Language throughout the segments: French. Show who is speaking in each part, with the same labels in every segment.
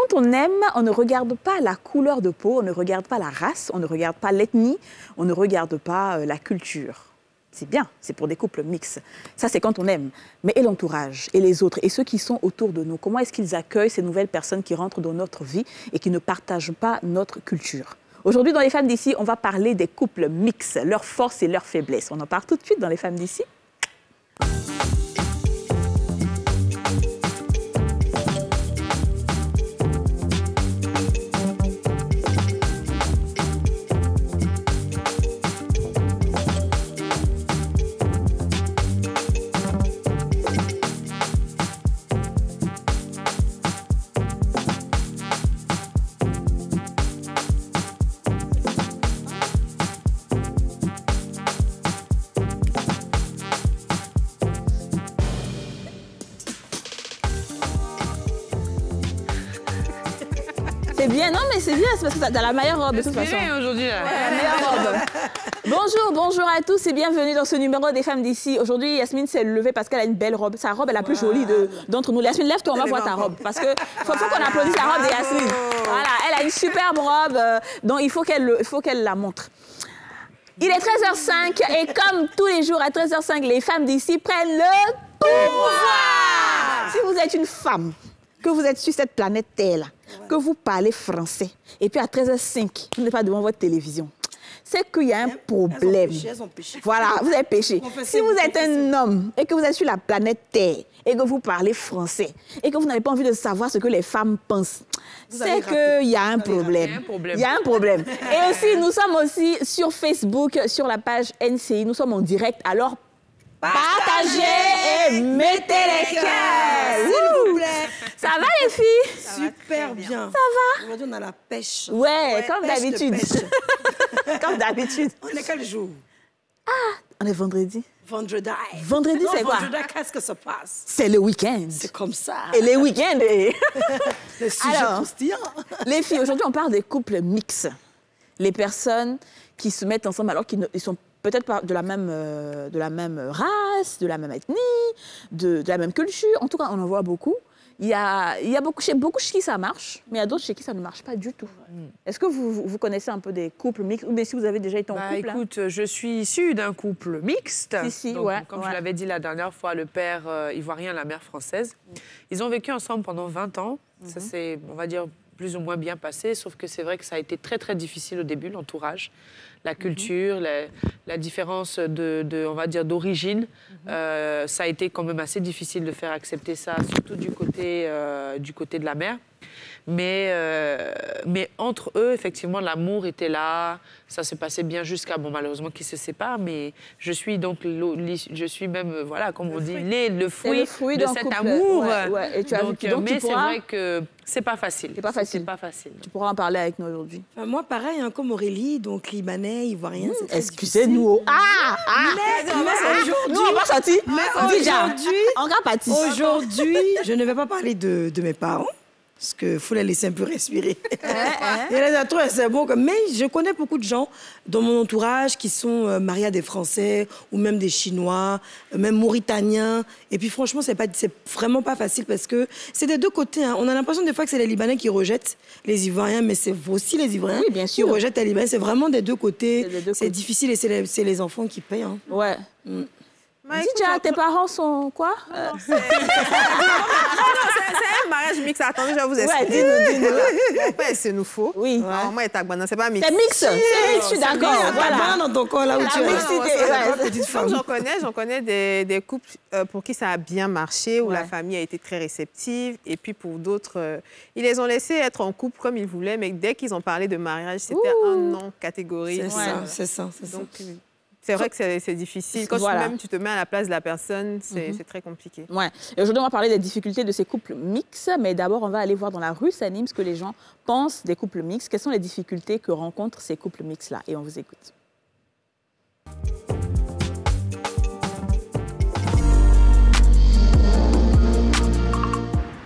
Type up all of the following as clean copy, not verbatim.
Speaker 1: quand on aime, on ne regarde pas la couleur de peau, on ne regarde pas la race, on ne regarde pas l'ethnie, on ne regarde pas la culture. C'est bien, c'est pour des couples mixtes. Ça, c'est quand on aime. Mais et l'entourage, et les autres, et ceux qui sont autour de nous, comment est-ce qu'ils accueillent ces nouvelles personnes qui rentrent dans notre vie et qui ne partagent pas notre culture? Aujourd'hui, dans Les Femmes d'ici, on va parler des couples mixtes, leurs forces et leurs faiblesses. On en parle tout de suite dans Les Femmes d'ici. C'est bien, non mais c'est bien, c'est parce que t'as la meilleure robe de toute façon.
Speaker 2: C'est aujourd'hui là.
Speaker 1: Ouais, la meilleure robe. Bonjour, bonjour à tous et bienvenue dans ce numéro des Femmes d'ici. Aujourd'hui, Yasmine s'est levée parce qu'elle a une belle robe. Sa robe est la plus jolie d'entre nous. Yasmine, lève-toi, on va voir ta robe. Parce que faut qu'on applaudisse la robe de Yasmine. Voilà, elle a une superbe robe, donc il faut qu'elle la montre. Il est 13h05 et comme tous les jours à 13h05, les femmes d'ici prennent le pouvoir. Si vous êtes une femme, que vous êtes sur cette planète Terre, que vous parlez français, et puis à 13h05, vous n'êtes pas devant votre télévision, c'est qu'il y a un problème.
Speaker 3: Elles ont péché.
Speaker 1: Voilà, vous avez péché. Si vous êtes un homme et que vous êtes sur la planète Terre et que vous parlez français et que vous n'avez pas envie de savoir ce que les femmes pensent, c'est qu'il y a un problème. Il y a un problème. Et aussi, nous sommes aussi sur Facebook, sur la page NCI. Nous sommes en direct. Alors, partagez et mettez les cœurs.
Speaker 3: S'il vous plaît.
Speaker 1: Ça va les filles?
Speaker 3: Super bien.
Speaker 1: Ça va?
Speaker 3: Aujourd'hui, on a la pêche.
Speaker 1: Ouais, comme
Speaker 3: pêche de
Speaker 1: d'habitude.
Speaker 3: pêche.
Speaker 1: Comme d'habitude.
Speaker 3: On est quel jour?
Speaker 1: On est vendredi.
Speaker 3: Vendredi.
Speaker 1: Vendredi, c'est quoi?
Speaker 3: Vendredi, qu'est-ce que ça passe?
Speaker 1: C'est le week-end.
Speaker 3: C'est comme ça.
Speaker 1: Et les week-ends.
Speaker 3: Le sujet
Speaker 1: Alors,
Speaker 3: croustillant.
Speaker 1: Les filles, aujourd'hui, on parle des couples mixtes. Les personnes qui se mettent ensemble alors qu'ils sont peut-être pas de la même race, de la même ethnie, de la même culture. En tout cas, on en voit beaucoup. Il y a beaucoup chez qui ça marche, mais il y a d'autres chez qui ça ne marche pas du tout. Est-ce que vous connaissez un peu des couples mixtes, ou bien si vous avez déjà été en couple?
Speaker 2: Écoute, je suis issue d'un couple mixte. Donc, comme je l'avais dit la dernière fois, le père ivoirien, la mère française. Ils ont vécu ensemble pendant 20 ans. Ça s'est, on va dire, plus ou moins bien passé, sauf que c'est vrai que ça a été très, très difficile au début, l'entourage. La culture, la différence on va dire, d'origine, ça a été quand même assez difficile de faire accepter ça, surtout du côté de la mère. Mais entre eux, effectivement, l'amour était là, ça s'est passé bien jusqu'à, bon, malheureusement, qu'ils se séparent, mais je suis donc, je suis même, voilà, comme on dit, le fruit de cet
Speaker 1: couple.
Speaker 2: amour.
Speaker 1: Ouais. Et
Speaker 2: Mais c'est vrai que c'est pas facile.
Speaker 1: C'est pas facile.
Speaker 2: C'est pas facile.
Speaker 1: Tu pourras en parler avec nous aujourd'hui.
Speaker 3: Enfin, moi, pareil, hein, comme Aurélie, donc libanais, ivoirien, c'est très
Speaker 1: Excusez-nous.
Speaker 3: Mais aujourd'hui...
Speaker 1: Nous, on va sortir.
Speaker 3: Aujourd'hui, je ne vais pas parler de mes parents. Parce qu'il faut les laisser un peu respirer. Et les autres, c'est bon. Mais je connais beaucoup de gens dans mon entourage qui sont mariés à des Français ou même des Chinois, même Mauritaniens. Et puis franchement, c'est vraiment pas facile parce que c'est des deux côtés. Hein. On a l'impression des fois que c'est les Libanais qui rejettent les Ivoiriens, mais c'est aussi les Ivoiriens qui rejettent les Libanais. C'est vraiment des deux côtés. C'est difficile et c'est les enfants qui payent. Hein.
Speaker 1: Ouais. Dis, tes parents sont quoi?
Speaker 4: C'est un mariage mixte. Attendez, je vais vous expliquer.
Speaker 1: Ouais, dis-nous.
Speaker 4: Mon père, c'est nous faux.
Speaker 1: Oui.
Speaker 4: Maman est Tagbana, c'est pas mixte.
Speaker 1: C'est mixte. Je suis d'accord.
Speaker 3: Voilà. Dans ton corps, là où tu es. Petite femme.
Speaker 4: J'en connais des couples pour qui ça a bien marché, où la famille a été très réceptive. Et puis pour d'autres, ils les ont laissés être en couple comme ils voulaient, mais dès qu'ils ont parlé de mariage, c'était un non catégorique.
Speaker 3: C'est ça.
Speaker 4: Donc, c'est vrai que c'est difficile. Quand tu te mets à la place de la personne, c'est très compliqué.
Speaker 1: Ouais. Et aujourd'hui, on va parler des difficultés de ces couples mixtes. Mais d'abord, on va aller voir dans la rue Sanim ce que les gens pensent des couples mixtes. Quelles sont les difficultés que rencontrent ces couples mixtes-là? Et on vous écoute.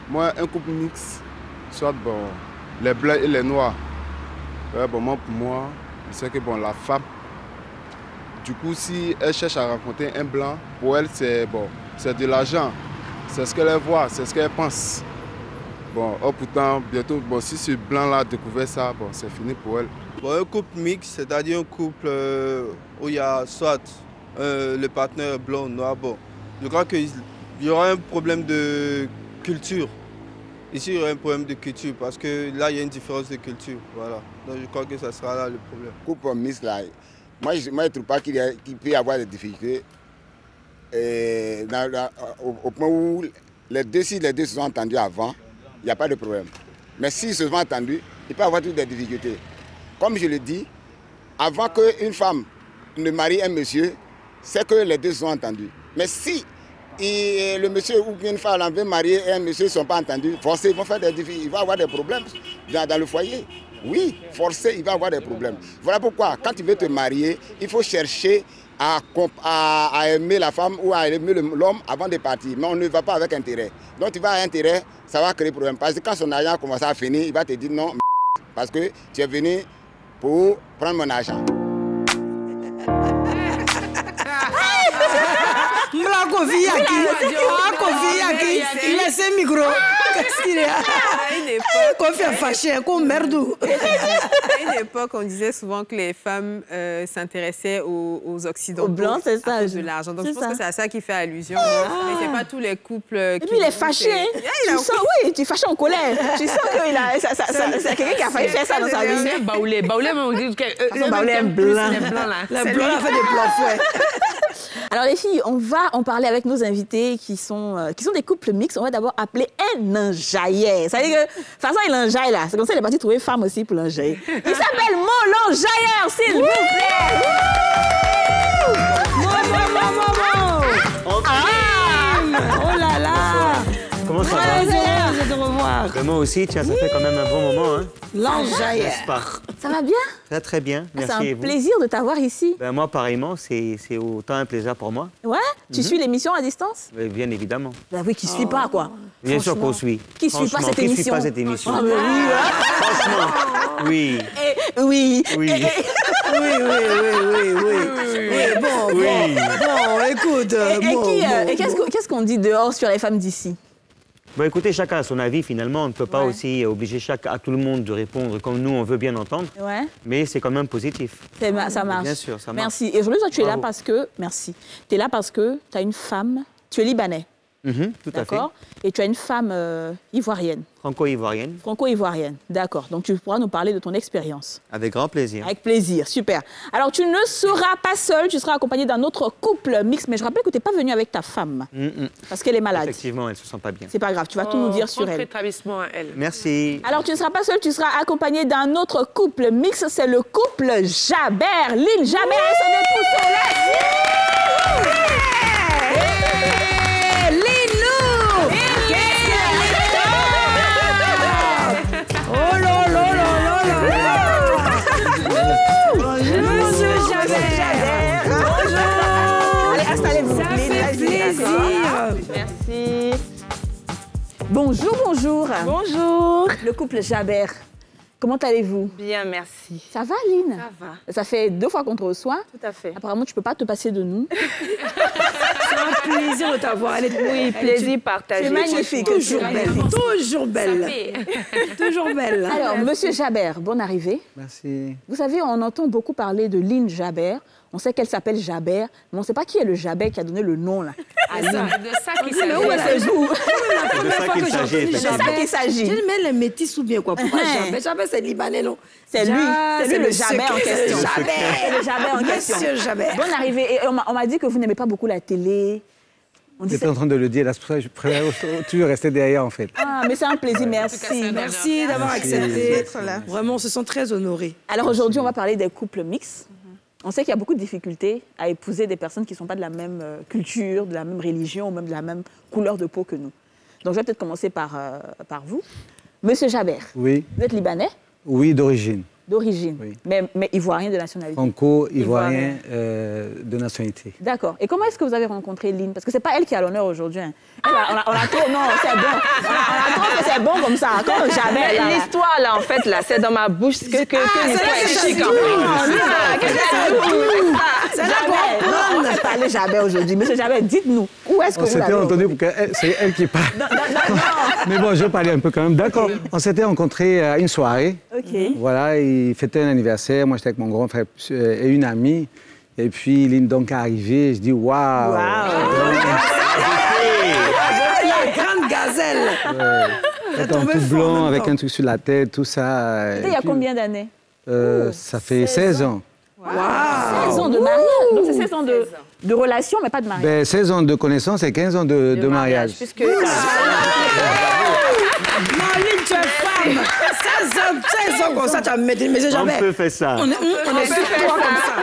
Speaker 5: Moi, un couple mixte, soit les blancs et les noirs. Pour moi, je sais que la femme, du coup, si elle cherche à rencontrer un blanc, pour elle, c'est de l'argent. C'est ce qu'elle voit, c'est ce qu'elle pense. Bon, oh, pourtant, bientôt, bon, si ce blanc-là a découvert ça, bon, c'est fini pour elle.
Speaker 6: Bon, un couple mixte, c'est-à-dire un couple où il y a soit le partenaire blanc ou noir, bon, je crois qu'il y aura un problème de culture. Ici, il y aura un problème de culture parce que là, il y a une différence de culture. Voilà. Donc, je crois que ça sera là le problème.
Speaker 7: Couple mixte, là, moi, je ne trouve pas qu'il peut y avoir des difficultés. Au point où si les deux se sont entendus avant, il n'y a pas de problème. Mais s'ils se sont entendus, il peut y avoir toutes des difficultés. Comme je le dis, avant qu'une femme ne marie un monsieur, c'est que les deux se sont entendus. Mais si le monsieur ou une femme veut marier et un monsieur ne sont pas entendus, forcément, ils vont faire des difficultés, il va y avoir des problèmes dans le foyer. Oui, forcément, il va y avoir des problèmes. Voilà pourquoi, quand tu veux te marier, il faut chercher à aimer la femme ou à aimer l'homme avant de partir. Mais on ne va pas avec intérêt. Donc tu vas à intérêt, ça va créer problème. Parce que quand son argent commence à finir, il va te dire non, parce que tu es venu pour prendre mon argent.
Speaker 3: Laissez le micro. Qu'est-ce qu'il y a? Kofi est fâché, comme merdou.
Speaker 4: À une époque, on disait souvent que les femmes s'intéressaient aux Occidentaux.
Speaker 1: Aux Blancs, c'est ça.
Speaker 4: À cause de l'argent. Donc je pense que c'est à ça qui fait allusion. Mais c'est pas tous les couples
Speaker 1: Et puis il est fâché. Tu sens, oui, tu es fâché en colère. Tu sens que c'est quelqu'un qui a failli faire ça dans sa vie.
Speaker 2: C'est Baoulé. Baoulé, on dit que
Speaker 1: Baoulé est blanc.
Speaker 2: Les blancs, là.
Speaker 3: Le blanc a fait des plans fouets.
Speaker 1: Alors les filles, on va en parler avec nos invités qui sont des couples mixtes. On va d'abord appeler un enjaillé. Ça veut dire que, de toute façon, il enjaille là. C'est comme ça qu'il est parti trouver femme aussi pour l'enjailler. Il s'appelle Mo l'enjailleur, s'il vous plaît.
Speaker 3: Oh là là.
Speaker 8: Comment ça va?
Speaker 3: De te revoir.
Speaker 8: Moi aussi, tiens, ça fait quand même un bon moment, hein?
Speaker 3: L'enjailleur.
Speaker 8: N'est-ce pas?
Speaker 1: Ça va bien?
Speaker 8: Ça va très bien, merci.
Speaker 1: C'est
Speaker 8: et
Speaker 1: un
Speaker 8: vous?
Speaker 1: plaisir de t'avoir ici.
Speaker 8: Ben, moi, pareillement, c'est autant un plaisir pour moi.
Speaker 1: Ouais? Tu suis l'émission à distance?
Speaker 8: Bien évidemment.
Speaker 1: Ben oui, qui suit pas, quoi.
Speaker 8: Bien sûr qu'on suit.
Speaker 1: Qui suit pas cette
Speaker 8: Qui
Speaker 1: émission?
Speaker 8: suit pas cette émission?
Speaker 1: Ah, ben oui, ouais.
Speaker 8: Franchement, oui.
Speaker 1: Oui.
Speaker 8: Oui.
Speaker 3: Bon, écoute.
Speaker 1: Et qu'est-ce qu'on dit dehors sur les femmes d'ici?
Speaker 8: Bon, écoutez, chacun a son avis, finalement. On ne peut pas aussi obliger à tout le monde de répondre comme nous, on veut bien entendre.
Speaker 1: Ouais.
Speaker 8: Mais c'est quand même positif.
Speaker 1: Ça marche.
Speaker 8: Bien sûr, ça marche.
Speaker 1: Merci. Et aujourd'hui, toi, tu es là
Speaker 8: Bravo.
Speaker 1: parce que... Merci. Tu es là parce que tu as une femme... Tu es libanais.
Speaker 8: Tout à fait.
Speaker 1: D'accord. Et tu as une femme ivoirienne.
Speaker 8: Franco-ivoirienne.
Speaker 1: Franco-ivoirienne. D'accord. Donc, tu pourras nous parler de ton expérience.
Speaker 8: Avec grand plaisir.
Speaker 1: Avec plaisir. Super. Alors, tu ne seras pas seule. Tu seras accompagnée d'un autre couple mixte. Mais je rappelle que tu n'es pas venue avec ta femme. Parce qu'elle est malade.
Speaker 8: Effectivement, elle ne se sent pas bien.
Speaker 1: C'est pas grave. Tu vas tout nous dire sur elle.
Speaker 2: rétablissement à elle.
Speaker 8: Merci.
Speaker 1: Alors, tu ne seras pas seule, tu seras accompagnée d'un autre couple mixte. C'est le couple Jabert. Lynn Jabert et son épouse sont là.
Speaker 3: Oh là là là là là. Bonjour, monsieur Jabert. Bonjour.
Speaker 1: Allez, installez-vous.
Speaker 3: Ça fait plaisir.
Speaker 1: Merci. Bonjour, bonjour.
Speaker 9: Bonjour.
Speaker 1: Le couple Jabert. Comment allez-vous?
Speaker 9: Bien, merci.
Speaker 1: Ça va, Lynn?
Speaker 9: Ça va.
Speaker 1: Ça fait 2 fois qu'on te reçoit.
Speaker 9: Tout à fait.
Speaker 1: Apparemment, tu ne peux pas te passer de nous.
Speaker 3: C'est un plaisir de t'avoir.
Speaker 9: Oui, plaisir partagé.
Speaker 1: C'est magnifique.
Speaker 3: Toujours belle. Toujours belle. Toujours belle.
Speaker 1: Alors, monsieur Jabert, bonne arrivée.
Speaker 10: Merci.
Speaker 1: Vous savez, on entend beaucoup parler de Lynn Jabert. On sait qu'elle s'appelle Jabert, mais on ne sait pas qui est le Jabert qui a donné le nom, là.
Speaker 2: C'est de ça qu'il
Speaker 1: Mais où
Speaker 2: s'agit.
Speaker 1: est-ce vous?
Speaker 8: C'est de ça qu'il s'agit,
Speaker 1: C'est ça qu'il s'agit.
Speaker 3: Je mets les métis ou bien quoi? Pourquoi Jabert? Jabert, c'est libanais, non?
Speaker 1: C'est lui le Jabert en question.
Speaker 3: Jabert.
Speaker 1: Le Jabert en question.
Speaker 3: Monsieur Jabert.
Speaker 1: Bonne arrivée. Et on m'a dit que vous n'aimez pas beaucoup la télé. On dit
Speaker 10: J'étais en train de le dire, là, c'est pour ça que je préfère toujours rester derrière, en fait.
Speaker 1: Ah, mais c'est un plaisir, merci.
Speaker 3: Merci d'avoir accepté d'être là. Vraiment, on se sent très honorés.
Speaker 1: Alors aujourd'hui, on va parler des couples mixtes. On sait qu'il y a beaucoup de difficultés à épouser des personnes qui ne sont pas de la même culture, de la même religion ou même de la même couleur de peau que nous. Donc je vais peut-être commencer par vous. Monsieur Jabert,
Speaker 10: Oui,
Speaker 1: vous êtes libanais?
Speaker 10: oui, d'origine.
Speaker 1: D'origine.
Speaker 10: Oui.
Speaker 1: Mais ivoirien de nationalité.
Speaker 10: Franco-ivoirien de nationalité.
Speaker 1: D'accord. Et comment est-ce que vous avez rencontré Lynn? Parce que c'est pas elle qui a l'honneur aujourd'hui. Hein. On a trop... Non, c'est bon. On a trop que c'est bon comme ça. Comme jamais.
Speaker 9: L'histoire, là, en fait, là, c'est dans ma bouche que l'histoire est chic, en fait.
Speaker 1: C'est jamais. On ne parle jamais aujourd'hui. Monsieur Jabet, dites-nous. Où est-ce que vous
Speaker 10: s'était entendu pour que c'est elle qui parle.
Speaker 1: Non.
Speaker 10: Mais bon, je vais parler un peu quand même. D'accord. On s'était rencontrés à une soirée.
Speaker 1: OK.
Speaker 10: Voilà, il fêtait un anniversaire. Moi, j'étais avec mon grand frère et une amie. Et puis, Lynn donc est arrivée. Je dis, waouh!
Speaker 3: La grande gazelle!
Speaker 10: Ouais. En tout blanc, avec un truc sur la tête, tout ça.
Speaker 1: C'était il y a combien d'années?
Speaker 10: Ça fait 16 ans.
Speaker 1: Wow. 16 ans de mariage. Donc, c'est 16 ans de relation, mais pas de mariage.
Speaker 10: Ben, 16 ans de connaissance et 15 ans de mariage.
Speaker 9: Puisque...
Speaker 3: Lynn, tu es femme! 16 ans comme ça, tu as mis des messages jamais.
Speaker 8: On peut faire ça.
Speaker 3: On est sur toi comme ça.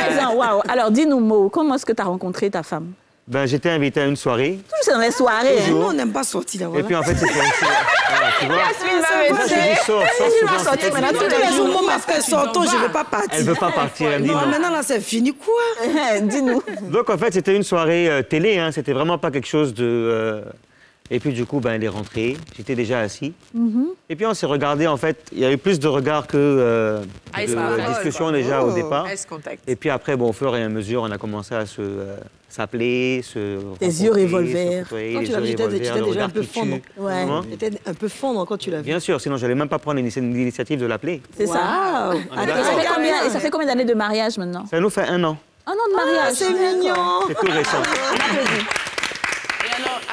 Speaker 1: 16 ans, waouh. Alors, dis-nous, Mo, comment est-ce que tu as rencontré ta femme?
Speaker 8: Ben, j'étais invité à une soirée.
Speaker 1: Toujours c'est dans les soirées.
Speaker 3: Nous, on n'aime pas sortir là.
Speaker 8: Et puis en fait, c'était tu vois. Sors souvent.
Speaker 3: Tous les jours, moi, parce qu'elle sortons, je ne veux pas partir.
Speaker 8: Elle ne veut pas partir. Elle me dit non.
Speaker 3: Maintenant, là, c'est fini, quoi.
Speaker 1: Dis-nous.
Speaker 8: Donc en fait, c'était une soirée télé. Hein. C'était vraiment pas quelque chose de. Et puis du coup, ben, elle est rentrée. J'étais déjà assis. Et puis on s'est regardé. En fait, il y a eu plus de regards que de discussions déjà au départ. Et puis après, bon, au fur et à mesure, on a commencé à s'appeler,
Speaker 3: Tes yeux revolver.
Speaker 8: Quand tu l'as vu, j'étais
Speaker 3: déjà un peu fondant.
Speaker 1: Ouais.
Speaker 3: J'étais un peu fondant quand tu l'as vu.
Speaker 8: Bien sûr, sinon je n'allais même pas prendre l'initiative de l'appeler.
Speaker 1: C'est ça. Et ça fait combien d'années de mariage maintenant?
Speaker 8: Ça nous fait 1 an.
Speaker 1: 1 an de mariage.
Speaker 3: C'est mignon.
Speaker 8: C'est tout récent.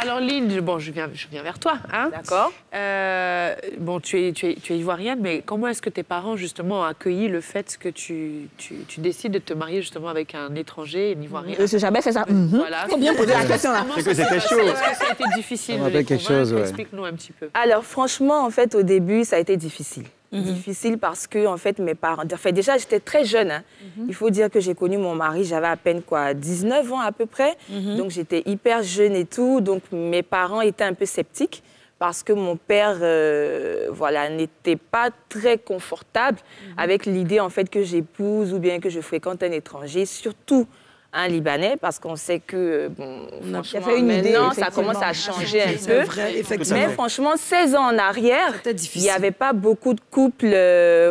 Speaker 2: Alors Lynn, bon, je viens vers toi. Hein?
Speaker 9: D'accord.
Speaker 2: Bon, tu es ivoirienne, mais comment est-ce que tes parents, justement, ont accueilli le fait que tu décides de te marier, justement, avec un étranger, un ivoirien?
Speaker 1: J'ai jamais fait ça.
Speaker 2: Voilà.
Speaker 1: Faut bien poser la question, là.
Speaker 8: C'est que c'était chaud.
Speaker 2: Est-ce que ça a été difficile de les convaincre? Explique-nous un petit peu.
Speaker 9: Alors, franchement, en fait, au début, ça a été difficile. Difficile parce que, en fait, mes parents... Enfin, déjà, j'étais très jeune. Hein. Il faut dire que j'ai connu mon mari, j'avais à peine, 19 ans à peu près. Donc, j'étais hyper jeune et tout. Donc, mes parents étaient un peu sceptiques parce que mon père, voilà, n'était pas très confortable avec l'idée, en fait, que j'épouse ou bien que je fréquente un étranger, surtout un Libanais, parce qu'on sait que, bon, franchement,
Speaker 1: fait une idée,
Speaker 9: maintenant, ça commence à changer un peu.
Speaker 3: Vrai,
Speaker 9: Mais franchement, 16 ans en arrière, il n'y avait pas beaucoup de couples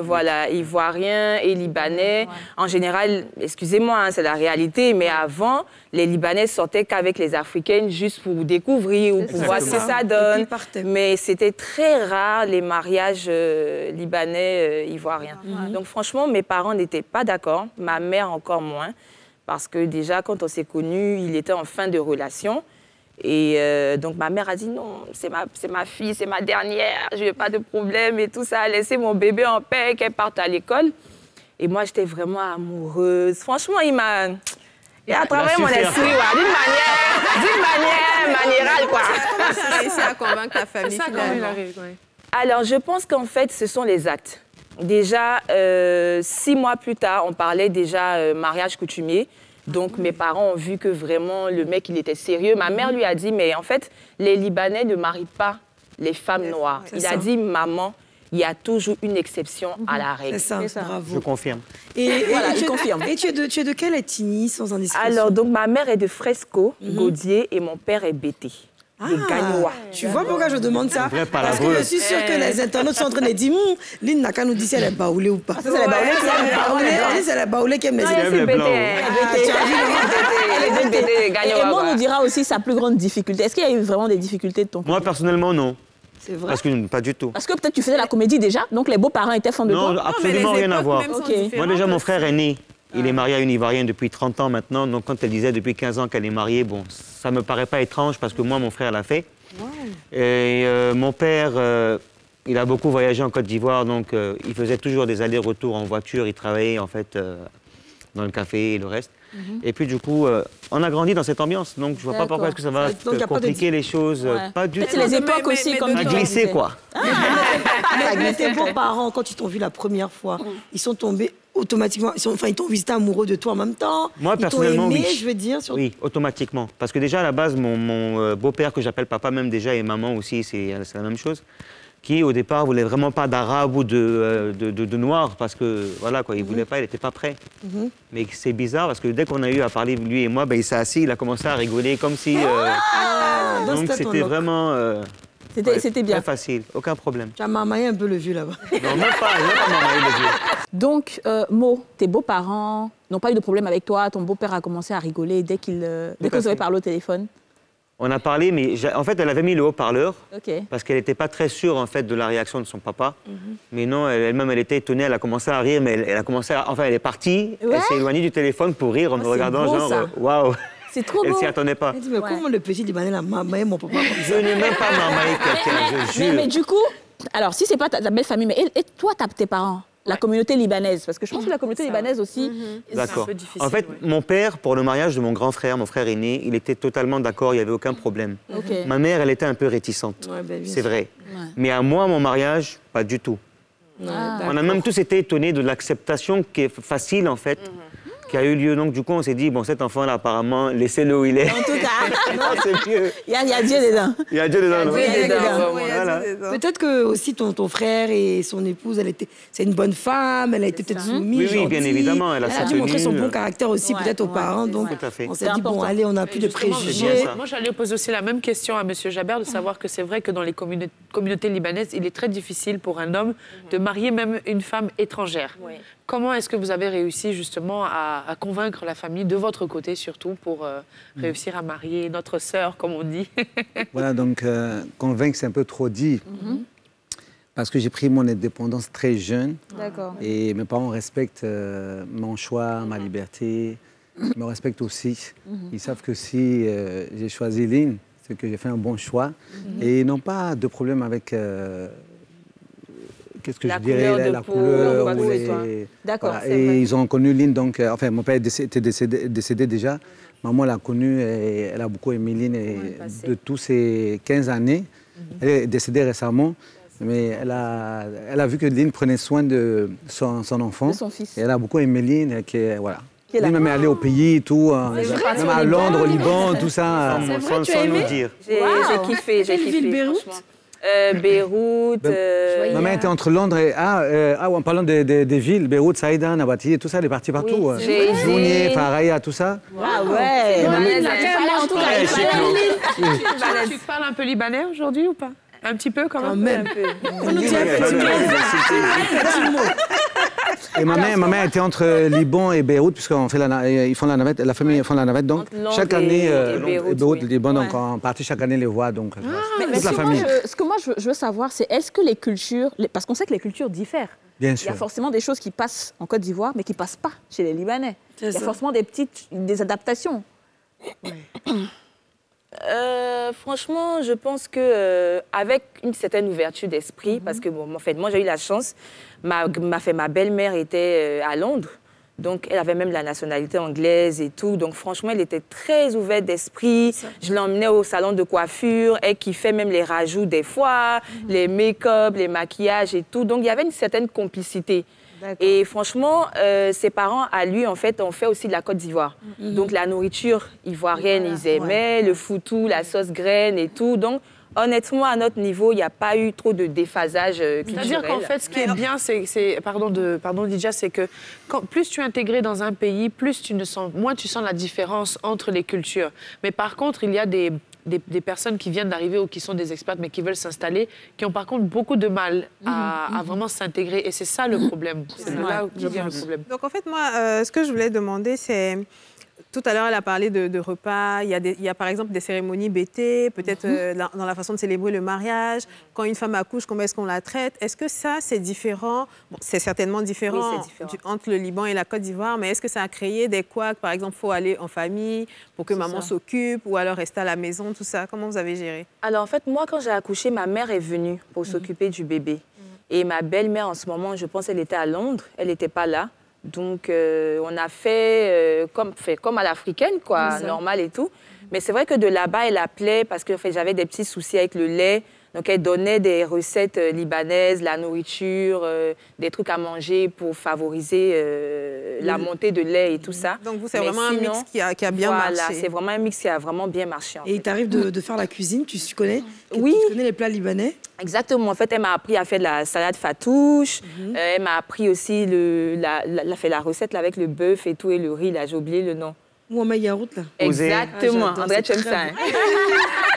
Speaker 9: voilà, ivoiriens et libanais. En général, excusez-moi, hein, c'est la réalité, mais avant, les Libanais sortaient qu'avec les Africaines juste pour découvrir ou pour voir ce que ça donne. Mais c'était très rare les mariages libanais-ivoiriens. Donc franchement, mes parents n'étaient pas d'accord, ma mère encore moins. Parce que déjà, quand on s'est connus, il était en fin de relation. Et donc, ma mère a dit non, c'est ma fille, c'est ma dernière, je n'ai pas de problème et tout ça. Laissez mon bébé en paix, qu'elle parte à l'école. Et moi, j'étais vraiment amoureuse. Franchement, il a travaillé mon esprit, d'une manière manérale, quoi.
Speaker 4: Comment tu as réussi à convaincre ta famille finalement?
Speaker 9: Alors, je pense qu'en fait, ce sont les actes. Déjà, 6 mois plus tard, on parlait déjà mariage coutumier. Donc, mes parents ont vu que vraiment, le mec, il était sérieux. Ma mère lui a dit, mais en fait, les Libanais ne marient pas les femmes noires. Il a dit, maman, il y a toujours une exception à la règle.
Speaker 3: C'est ça, bravo.
Speaker 8: Je confirme.
Speaker 3: Et voilà, je confirme. Et tu es de quelle ethnie, sans indiscrétion?
Speaker 9: Alors, donc, ma mère est de Fresco, Gaudier, et mon père est Bété. Des Gagnois.
Speaker 3: Tu vois pourquoi je demande ça? Parce que je suis sûre que les internautes sont en train de dire Lynn n'a qu'à nous dire si elle est baoulée ou pas. C'est les baoulés qui aiment les c'est les baoulés qui aiment les
Speaker 8: blancs.
Speaker 1: Et Mo nous dira aussi sa plus grande difficulté. Est-ce qu'il y a eu vraiment des difficultés de ton côté?
Speaker 8: Moi, personnellement, non.
Speaker 1: C'est vrai?
Speaker 8: Parce que pas du tout.
Speaker 1: Parce que peut-être tu faisais la comédie déjà, donc les beaux-parents étaient fans de toi?
Speaker 8: Non, absolument rien à voir. Moi, déjà, mon frère est né. Il est marié à une Ivoirienne depuis 30 ans maintenant. Donc, quand elle disait depuis 15 ans qu'elle est mariée, bon, ça me paraît pas étrange parce que moi, mon frère l'a fait. Et mon père, il a beaucoup voyagé en Côte d'Ivoire. Donc, il faisait toujours des allers-retours en voiture. Il travaillait, en fait, dans le café et le reste. Et puis, du coup, on a grandi dans cette ambiance. Donc, je vois pas pourquoi est-ce que ça va compliquer les choses. Pas du tout.
Speaker 1: C'est les époques aussi, comme
Speaker 8: tu as glissé, quoi.
Speaker 3: Mais tes beaux-parents, quand ils t'ont vu la première fois, ils sont tombés automatiquement, ils t'ont visité amoureux de toi en même temps.
Speaker 8: Moi, personnellement,
Speaker 3: aimé,
Speaker 8: oui.
Speaker 3: Je veux dire.
Speaker 8: Oui, automatiquement. Parce que déjà, à la base, mon beau-père, que j'appelle papa même déjà, et maman aussi, c'est la même chose, qui au départ voulait vraiment pas d'arabe ou de noir parce que voilà quoi, il voulait pas, il n'était pas prêt. Mais c'est bizarre parce que dès qu'on a eu à parler lui et moi, ben, il s'est assis, il a commencé à rigoler comme si. Donc c'était vraiment.
Speaker 1: C'était bien.
Speaker 8: Très facile, aucun problème.
Speaker 3: Tu as marmaillé un peu le vieux là-bas.
Speaker 8: Non, même pas marmaillé le vieux.
Speaker 1: Donc, Mo, tes beaux-parents n'ont pas eu de problème avec toi. Ton beau-père a commencé à rigoler dès que vous avez parlé au téléphone.
Speaker 8: On a parlé, mais en fait, elle avait mis le haut-parleur parce qu'elle n'était pas très sûre en fait de la réaction de son papa. Mais non, elle-même, elle était étonnée. Elle a commencé à rire, mais elle a commencé à... Enfin, elle est partie. Elle s'est éloignée du téléphone pour rire en me regardant, beau, genre, waouh.
Speaker 1: C'est trop beau.
Speaker 8: Elle s'y attendait pas.
Speaker 3: Elle dit, mais comment le petit Libanais l'a marmaillé mon papa comme ça?
Speaker 8: Je n'ai même pas marmaillé quelqu'un, je jure.
Speaker 1: Mais du coup, alors si c'est pas ta belle famille, mais et toi, tes parents? La communauté libanaise, parce que je pense que la communauté libanaise aussi, c'est un peu difficile.
Speaker 8: En fait, mon père, pour le mariage de mon grand frère, mon frère aîné, il était totalement d'accord, il n'y avait aucun problème. Ma mère, elle était un peu réticente, c'est vrai. Mais à moi, mon mariage, pas du tout. On a même tous été étonnés de l'acceptation qui est facile, en fait, qui a eu lieu. Donc, du coup, on s'est dit, bon, cet enfant-là, apparemment, laissez-le où il est.
Speaker 1: En tout cas,
Speaker 8: c'est mieux.
Speaker 1: Il y a Dieu dedans.
Speaker 8: Il y a Dieu dedans.
Speaker 3: Peut-être que aussi ton frère et son épouse, c'est une bonne femme, elle a été peut-être soumise.
Speaker 8: Oui, bien évidemment, elle a
Speaker 3: dû montrer son bon caractère aussi, peut-être aux parents. Donc, on s'est dit, bon, allez, on n'a plus de préjugés.
Speaker 2: Moi, j'allais poser aussi la même question à M. Jaber, de savoir que c'est vrai que dans les communautés libanaises, il est très difficile pour un homme de marier même une femme étrangère. Comment est-ce que vous avez réussi justement à convaincre la famille, de votre côté surtout, pour réussir à marier notre sœur, comme on dit?
Speaker 10: Voilà, donc convaincre, c'est un peu trop dit. Parce que j'ai pris mon indépendance très jeune.
Speaker 1: D'accord.
Speaker 10: Et mes parents respectent mon choix, ma liberté. Ils me respectent aussi. Ils savent que si j'ai choisi Lynn, c'est que j'ai fait un bon choix. Et ils n'ont pas de problème avec... qu'est-ce que je dirais, la couleur ou les...
Speaker 1: D'accord,
Speaker 10: voilà. Et ils ont connu Lynn, donc... enfin, mon père était décédé déjà. Maman l'a connue et elle a beaucoup aimé Lynn. Et de tous ces 15 années, elle est décédée récemment, mais elle a vu que Lynn prenait soin de son enfant.
Speaker 1: De son fils.
Speaker 10: Et elle a beaucoup aimé Lynn, voilà. Lynn même est allée au pays et tout, même à Londres, au Liban, tout ça.
Speaker 8: Sans nous dire.
Speaker 9: J'ai kiffé, franchement. Beyrouth.
Speaker 10: Ma mère était entre Londres et... en parlant des villes, Beyrouth, Saïda, Nabati, tout ça, elle est partie partout. Jounier, Faraya, tout ça.
Speaker 1: Ah ouais.
Speaker 2: Tu parles un peu libanais aujourd'hui ou pas? Un petit peu quand même.
Speaker 10: Et ma mère était entre Liban et Beyrouth, puisqu'ils font la navette, la famille font la navette. Donc, chaque année, Beyrouth, Liban, donc on partit chaque année les voir. Donc, toute la famille.
Speaker 1: Ce que moi, je veux savoir, c'est est-ce que les cultures... Parce qu'on sait que les cultures diffèrent.
Speaker 10: Bien sûr.
Speaker 1: Il y a forcément des choses qui passent en Côte d'Ivoire, mais qui ne passent pas chez les Libanais. Il y a forcément des adaptations.
Speaker 9: Franchement, je pense que avec une certaine ouverture d'esprit, parce que bon, en fait, moi j'ai eu la chance, ma belle-mère était à Londres, donc elle avait même la nationalité anglaise et tout, donc franchement elle était très ouverte d'esprit. Je l'emmenais au salon de coiffure, elle kiffait même les rajouts des fois, les make-up, les maquillages et tout, donc il y avait une certaine complicité. Et franchement, ses parents, à lui, en fait, ont fait aussi de la Côte d'Ivoire. Donc, la nourriture ivoirienne, ils aimaient, le foutou, la sauce graine et tout. Donc, honnêtement, à notre niveau, il n'y a pas eu trop de déphasage culturel.
Speaker 2: C'est-à-dire qu'en fait, ce qui est bien, pardon Lydia, c'est que plus tu es intégré dans un pays, moins tu sens la différence entre les cultures. Mais par contre, il y a des personnes qui viennent d'arriver ou qui sont des experts mais qui veulent s'installer, qui ont par contre beaucoup de mal à vraiment s'intégrer. Et c'est ça le problème. C'est là où vient le problème.
Speaker 4: Donc en fait, moi, ce que je voulais demander, c'est... Tout à l'heure, elle a parlé de repas. Il y a par exemple des cérémonies BT, peut-être dans la façon de célébrer le mariage. Quand une femme accouche, comment est-ce qu'on la traite? Est-ce que ça, c'est différent? Bon, c'est certainement différent, entre le Liban et la Côte d'Ivoire, mais est-ce que ça a créé des couacs? Par exemple, il faut aller en famille pour que maman s'occupe ou alors rester à la maison, tout ça. Comment vous avez géré?
Speaker 9: Alors en fait, moi, quand j'ai accouché, ma mère est venue pour s'occuper du bébé. Et ma belle-mère, en ce moment, je pense qu'elle était à Londres. Elle n'était pas là. Donc, on a fait comme à l'africaine, quoi, normal et tout. Mais c'est vrai que de là-bas, elle appelait parce que j'avais des petits soucis avec le lait. Donc, elle donnait des recettes libanaises, la nourriture, des trucs à manger pour favoriser la montée de lait et tout ça.
Speaker 4: Donc, vous, c'est vraiment un mix qui a bien marché.
Speaker 9: Voilà, c'est vraiment un mix qui a vraiment bien marché.
Speaker 3: Et il t'arrive de faire la cuisine, tu connais?
Speaker 9: Oui.
Speaker 3: Tu connais les plats libanais?
Speaker 9: Exactement. En fait, elle m'a appris à faire de la salade fatouche. Elle m'a appris aussi fait la recette là, avec le bœuf et tout, et le riz, là, j'ai oublié le nom.
Speaker 3: Mohamed Yaourt, là.
Speaker 9: Exactement. André, tu aimes ça, hein?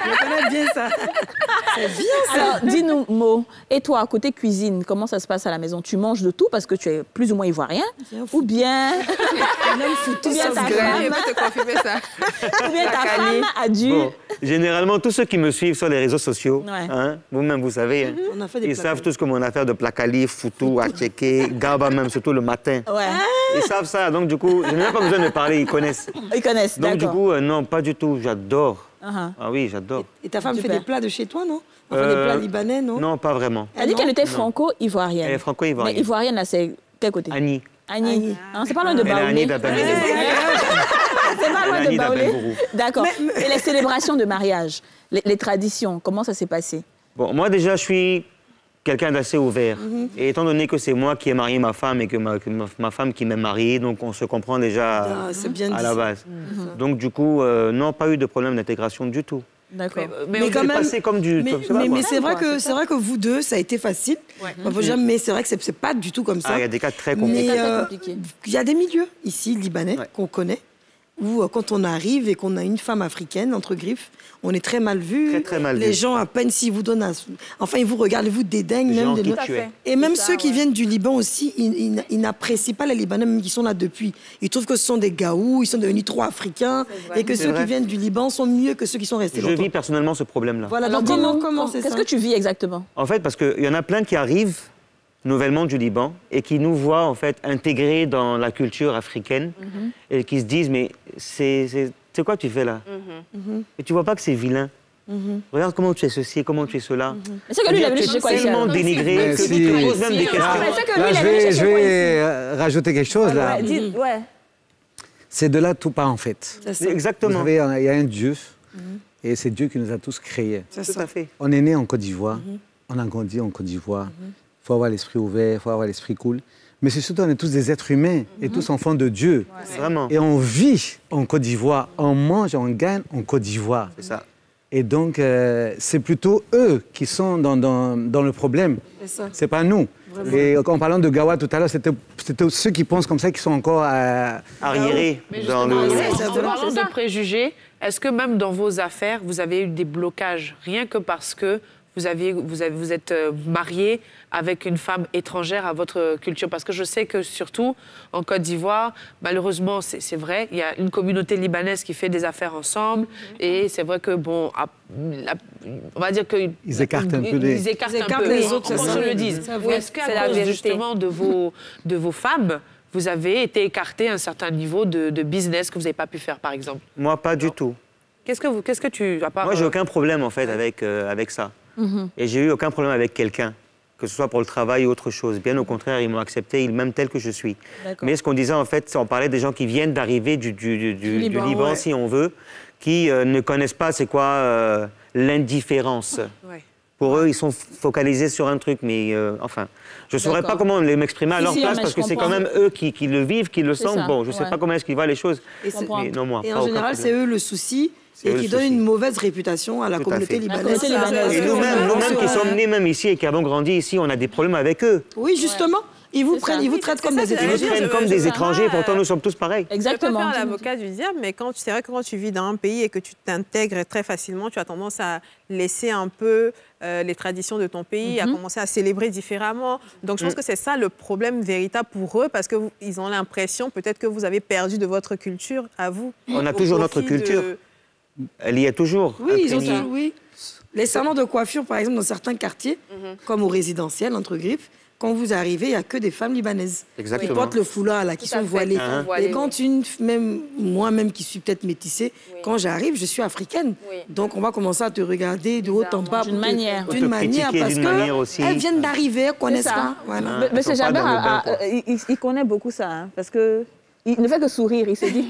Speaker 3: Je connais bien ça. C'est bien ça.
Speaker 1: Alors, dis-nous, Mo, et toi, côté cuisine, comment ça se passe à la maison? Tu manges de tout parce que tu es plus ou moins ivoirien? Ou bien...
Speaker 3: Ou bien ta
Speaker 1: femme a dû...
Speaker 8: Bon, généralement, tous ceux qui me suivent sur les réseaux sociaux, hein, vous-même, vous savez, hein, ils savent tous comment on a fait de placali, foutou, acheke, gaba même, surtout le matin.
Speaker 1: Ouais.
Speaker 8: Ils savent ça, donc du coup, je n'ai même pas besoin de parler, ils connaissent.
Speaker 1: Ils connaissent,
Speaker 8: donc du
Speaker 1: d'accord.
Speaker 8: coup, non, pas du tout, j'adore. Ah oui, j'adore.
Speaker 3: Et ta femme fait des plats de chez toi, non? Enfin, des plats libanais, non?
Speaker 8: Non, pas vraiment.
Speaker 1: Elle a dit qu'elle était franco-ivoirienne.
Speaker 8: Elle est franco-ivoirienne.
Speaker 1: Mais ivoirienne, là, c'est quel côté?
Speaker 8: Annie.
Speaker 1: Annie. Hein, c'est pas loin de Baoulé. C'est pas loin de Baoulé. D'accord. Et les célébrations de mariage, les traditions, comment ça s'est passé?
Speaker 8: Bon, moi déjà, je suis quelqu'un d'assez ouvert. Et étant donné que c'est moi qui ai marié ma femme et que ma femme qui m'a marié, donc on se comprend déjà à la base. Donc du coup, non, pas eu de problème d'intégration du tout.
Speaker 1: D'accord.
Speaker 3: Mais quand même,
Speaker 8: passé comme du...
Speaker 3: Mais c'est vrai que vous deux, ça a été facile. Mais c'est vrai que c'est pas du tout comme ça.
Speaker 8: Il y a des cas très compliqués.
Speaker 3: Il y a des milieux ici, libanais, qu'on connaît, où quand on arrive et qu'on a une femme africaine, entre griffes, on est très mal vu.
Speaker 8: Très, très mal vu.
Speaker 3: Les gens, à peine s'ils vous donnent... Enfin, ils vous regardent, ils vous dédaignent. Même et même ceux qui viennent du Liban aussi, ils n'apprécient pas les Libanais, même qui sont là depuis. Ils trouvent que ce sont des gaous, ils sont devenus trop africains, et que ceux qui viennent du Liban sont mieux que ceux qui sont restés longtemps.
Speaker 8: Je vis personnellement ce problème-là.
Speaker 3: Voilà, donc comment c'est ça?
Speaker 1: Qu'est-ce que tu vis exactement?
Speaker 8: En fait, parce qu'il y en a plein qui arrivent nouvellement du Liban et qui nous voient en fait intégrés dans la culture africaine et qui se disent mais c'est quoi tu fais là? Et tu vois pas que c'est vilain? Regarde comment tu es ceci, comment tu es cela.
Speaker 1: Mais c'est que lui, il a venu chez quoi?
Speaker 8: Tellement dénigré que tu te poses même des questions.
Speaker 10: Là, je vais rajouter quelque chose là. C'est de là tout part en fait.
Speaker 8: Exactement.
Speaker 10: Vous savez, il y a un Dieu et c'est Dieu qui nous a tous créés.
Speaker 8: Tout à fait.
Speaker 10: On est né en Côte d'Ivoire, on a grandi en Côte d'Ivoire. Il faut avoir l'esprit ouvert, il faut avoir l'esprit cool. Mais c'est surtout, on est tous des êtres humains et tous enfants de Dieu.
Speaker 8: Vraiment.
Speaker 10: Et on vit en Côte d'Ivoire, on mange, on gagne en Côte d'Ivoire.
Speaker 8: C'est ça.
Speaker 10: Et donc, c'est plutôt eux qui sont dans le problème. C'est pas nous. Vraiment. Et en parlant de Gawa tout à l'heure, c'était ceux qui pensent comme ça qui sont encore
Speaker 8: arriérés.
Speaker 2: En parlant de préjugés, est-ce que même dans vos affaires, vous avez eu des blocages, rien que parce que vous êtes marié avec une femme étrangère à votre culture? Parce que je sais que surtout en Côte d'Ivoire, malheureusement, c'est vrai, il y a une communauté libanaise qui fait des affaires ensemble. Et c'est vrai que, bon, on va dire que...
Speaker 10: Ils écartent un peu
Speaker 2: les autres, comment je le dis. Est-ce qu'à cause justement de vos femmes, vous avez été écarté à un certain niveau de business que vous n'avez pas pu faire, par exemple?
Speaker 8: Moi, pas du tout.
Speaker 2: Qu'est-ce que tu... À part,
Speaker 8: moi, j'ai aucun problème, en fait, avec ça. Et j'ai eu aucun problème avec quelqu'un, que ce soit pour le travail ou autre chose. Bien au contraire, ils m'ont accepté, même tel que je suis. Mais ce qu'on disait, en fait, on parlait des gens qui viennent d'arriver du Liban, si on veut, qui ne connaissent pas c'est quoi l'indifférence. Pour eux, ils sont focalisés sur un truc, mais enfin, je ne saurais pas comment m'exprimer à leur place, parce que c'est quand même eux qui le vivent, qui le sentent. Bon, je ne sais pas comment est-ce qu'ils voient les choses.
Speaker 3: Mais non, moi, et en général, c'est eux le souci. Et qui donne une mauvaise réputation à la communauté libanaise.
Speaker 8: Et nous-mêmes qui sommes nés même ici et qui avons grandi ici, on a des problèmes avec eux.
Speaker 3: Oui, justement. Ils vous traitent comme des étrangers.
Speaker 8: Ils nous traitent comme des étrangers, pourtant nous sommes tous pareils.
Speaker 1: Exactement.
Speaker 4: Je ne peux pas faire l'avocat du diable, mais c'est vrai que quand tu vis dans un pays et que tu t'intègres très facilement, tu as tendance à laisser un peu les traditions de ton pays, à commencer à célébrer différemment. Donc je pense que c'est ça le problème véritable pour eux, parce qu'ils ont l'impression peut-être que vous avez perdu de votre culture à vous.
Speaker 8: On a toujours notre culture. Elle y est toujours.
Speaker 3: Oui, ils ont toujours, oui. Les salons de coiffure, par exemple, dans certains quartiers, comme au résidentiel, entre griffes, quand vous arrivez, il n'y a que des femmes libanaises.
Speaker 8: Exactement.
Speaker 3: Qui portent le foulard, là, qui sont voilées. Et quand moi-même qui suis peut-être métissée, quand j'arrive, je suis africaine. Donc on va commencer à te regarder de haut en bas.
Speaker 1: D'une manière.
Speaker 3: D'une manière, parce qu'elles viennent d'arriver, elles ne connaissent pas. Voilà.
Speaker 1: Mais c'est Jaber, il connaît beaucoup ça, parce que... Il ne fait que sourire, il se dit...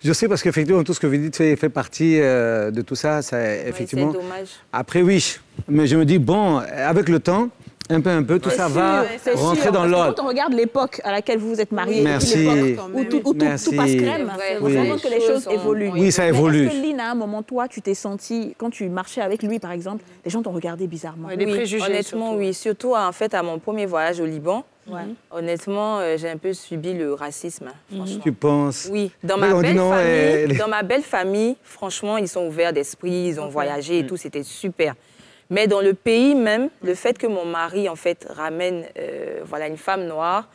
Speaker 10: Je sais, parce qu'effectivement, tout ce que vous dites fait partie de tout ça. Effectivement.
Speaker 9: C'est dommage.
Speaker 10: Après, oui, Mais je me dis, bon, avec le temps, un peu, tout ça va rentrer dans l'ordre.
Speaker 1: Quand on regarde l'époque à laquelle vous vous êtes mariés,
Speaker 10: Merci.
Speaker 1: où tout passe crème, on se rend compte que les choses évoluent.
Speaker 10: Oui, ça évolue.
Speaker 1: Est-ce que Lynn, à un moment, toi, tu t'es sentie, quand tu marchais avec lui, par exemple, les gens t'ont regardé bizarrement?
Speaker 9: Oui, préjugés, honnêtement, surtout. Oui. Surtout, en fait, à mon premier voyage au Liban, honnêtement, j'ai un peu subi le racisme, franchement.
Speaker 10: Tu penses?
Speaker 9: Oui. Dans ma belle famille, franchement, ils sont ouverts d'esprit, ils ont voyagé et tout, c'était super. Mais dans le pays même, le fait que mon mari, en fait, ramène une femme noire,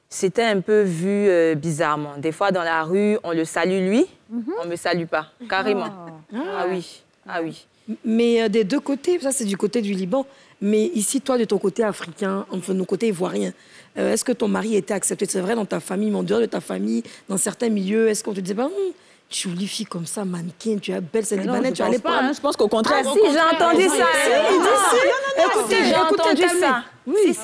Speaker 9: c'était un peu vu bizarrement. Des fois, dans la rue, on le salue lui, on ne me salue pas, carrément. Ah oui.
Speaker 3: Mais des deux côtés, ça c'est du côté du Liban, mais ici, toi, de ton côté africain, enfin, de nos côtés ivoiriens, est-ce que ton mari était accepté? C'est vrai, dans ta famille, mais en dehors de ta famille, dans certains milieux, est-ce qu'on te disait, jolie fille comme ça, mannequin, tu es belle, c'est libanais, tu allais pas.
Speaker 1: Je pense qu'au contraire.
Speaker 9: Ah, si, j'ai entendu ça. Écoutez, j'ai entendu ça. Oui.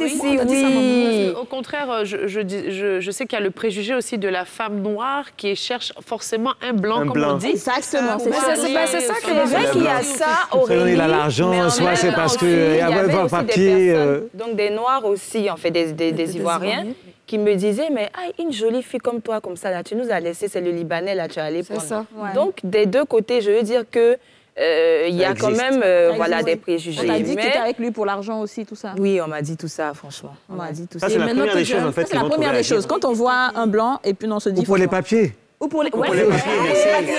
Speaker 2: Au contraire, je sais qu'il y a le préjugé aussi de la femme noire qui cherche forcément un blanc, comme on dit.
Speaker 1: Exactement. C'est ça
Speaker 9: que les gens qu'il y a ça, Aurélie.
Speaker 10: Il a l'argent, soit c'est parce qu'il y avait pas le papier.
Speaker 9: Donc des noirs aussi, en fait, des Ivoiriens, qui me disaient, mais une jolie fille comme toi, comme ça, là, tu nous as laissé, c'est le Libanais, là, tu es allé prendre.
Speaker 3: Ça.
Speaker 9: Donc, des deux côtés, je veux dire que il y a quand même des préjugés.
Speaker 1: On t'a dit que tu étais avec lui pour l'argent aussi, tout ça?
Speaker 9: Oui, on m'a dit tout ça, franchement. On m'a dit tout ça.
Speaker 8: C'est la première des choses, en fait.
Speaker 1: C'est la première des choses. Quand on voit un blanc, et puis on se dit...
Speaker 10: Ou pour les papiers.
Speaker 1: Ou pour les
Speaker 8: papiers,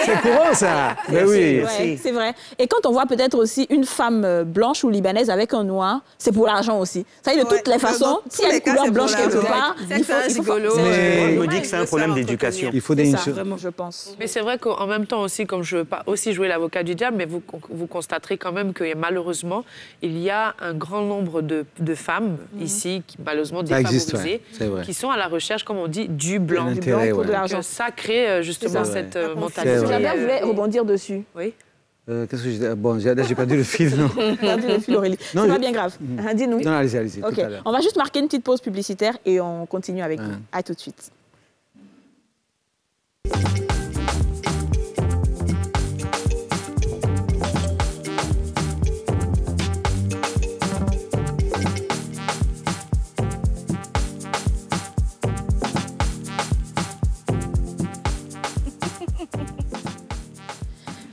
Speaker 10: c'est courant, ça. Mais oui.
Speaker 1: C'est vrai. Et quand on voit peut-être aussi une femme blanche ou libanaise avec un noir, c'est pour l'argent aussi. Ça y est, de toutes les façons, s'il y a une couleur blanche quelque part, il faut...
Speaker 8: Mais on me dit que c'est un problème d'éducation.
Speaker 10: Il faut des
Speaker 1: choses. Vraiment, je pense.
Speaker 2: Mais c'est vrai qu'en même temps aussi, comme je veux pas aussi jouer l'avocat du diable, mais vous constaterez quand même que malheureusement, il y a un grand nombre de femmes ici, malheureusement défavorisées, qui sont à la recherche, comme on dit, du blanc.
Speaker 1: Pour de l'argent.
Speaker 2: Ça crée justement cette mentalité.
Speaker 1: J'aimerais voulais rebondir dessus.
Speaker 2: Oui.
Speaker 10: Qu'est-ce que je dis? Bon, j'ai perdu le fil, non?
Speaker 1: Perdu le fil, Aurélie. C'est pas bien grave. Dis-nous.
Speaker 10: Non, allez-y.
Speaker 1: OK. On va juste marquer une petite pause publicitaire et on continue avec vous. À tout de suite.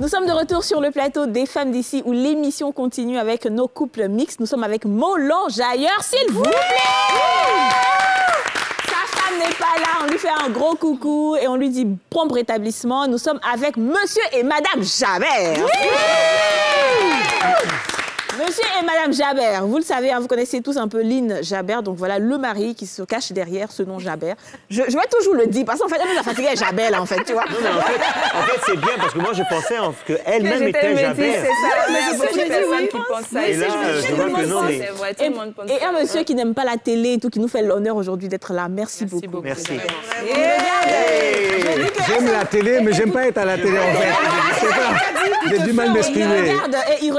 Speaker 1: Nous sommes de retour sur le plateau des Femmes d'ici où l'émission continue avec nos couples mixtes. Nous sommes avec Molon Jailleur, s'il vous plaît. Sa femme n'est pas là, on lui fait un gros coucou et on lui dit prompt rétablissement. Nous sommes avec Monsieur et Madame Jabert. Monsieur et Madame Jabert, vous le savez, vous connaissez tous un peu Lynn Jabert, donc voilà le mari qui se cache derrière ce nom Jabert. Je vais toujours le dire, parce qu'en fait, elle nous a fatigué Jabert, là, en fait, tu vois.
Speaker 8: Non, mais en fait c'est bien, parce que moi, je pensais qu'elle-même était Jabert.
Speaker 9: C'est ça, mais il y a beaucoup de personnes qui pensent ça.
Speaker 8: Et là, je vois que non, mais...
Speaker 1: Et un monsieur qui n'aime pas la télé et tout, qui nous fait l'honneur aujourd'hui d'être là. Merci beaucoup.
Speaker 8: Merci.
Speaker 10: J'aime la télé, mais j'aime pas être à la télé, en fait. J'ai du mal à m'exprimer.
Speaker 1: Il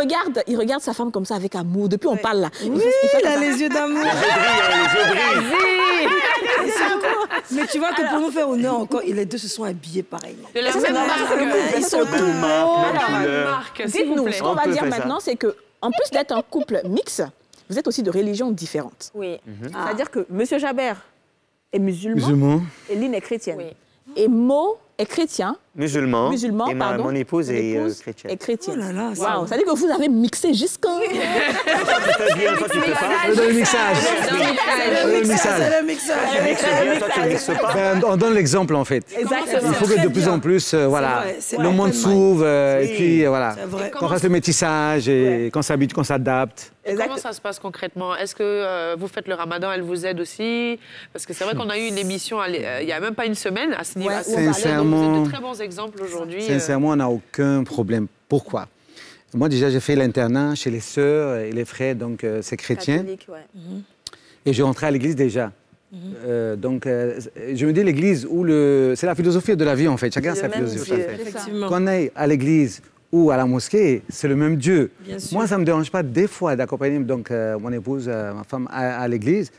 Speaker 1: regarde sa femme comme ça avec amour. Depuis, on parle là.
Speaker 3: Oui, il a les yeux d'amour. Mais tu vois que pour nous faire honneur encore, les deux se sont habillés pareillement.
Speaker 2: De la même marque.
Speaker 1: Ils sont tout
Speaker 2: marque.
Speaker 1: Dites-nous, ce qu'on va dire maintenant, c'est que en plus d'être un couple mixte, vous êtes aussi de religions différentes.
Speaker 9: Oui.
Speaker 1: C'est-à-dire que Monsieur Jabert est musulman et Lynn est chrétienne.
Speaker 9: Oui.
Speaker 1: Et Mo est chrétien.
Speaker 8: Musulman, et mon épouse est chrétienne.
Speaker 1: Est chrétienne.
Speaker 3: Oh là là,
Speaker 1: wow. Ça veut dire que vous avez mixé jusqu'à...
Speaker 10: Le mixage. On donne l'exemple, en fait.
Speaker 1: Exactement.
Speaker 10: Il faut que de plus en plus, le monde s'ouvre, et puis voilà, qu'on fasse le métissage et qu'on s'habitue, qu'on s'adapte.
Speaker 2: Comment ça se passe concrètement? Est-ce que vous faites le ramadan, elle vous aide aussi? Parce que c'est vrai qu'on a eu une émission il n'y a même pas une semaine à ce niveau.
Speaker 10: Sincèrement,
Speaker 2: vous êtes de très bons exemples aujourd'hui.
Speaker 10: Sincèrement, on n'a aucun problème. Pourquoi? Moi, déjà, j'ai fait l'internat chez les sœurs et les frères, donc c'est chrétien.
Speaker 9: Catholique, ouais.
Speaker 10: Et je rentrais à l'église déjà. Donc, je me dis l'église où c'est la philosophie de la vie, en fait. Chacun a sa philosophie. Qu'on aille à l'église ou à la mosquée, c'est le même Dieu. Moi, ça ne me dérange pas des fois d'accompagner donc, mon épouse, ma femme, à l'église.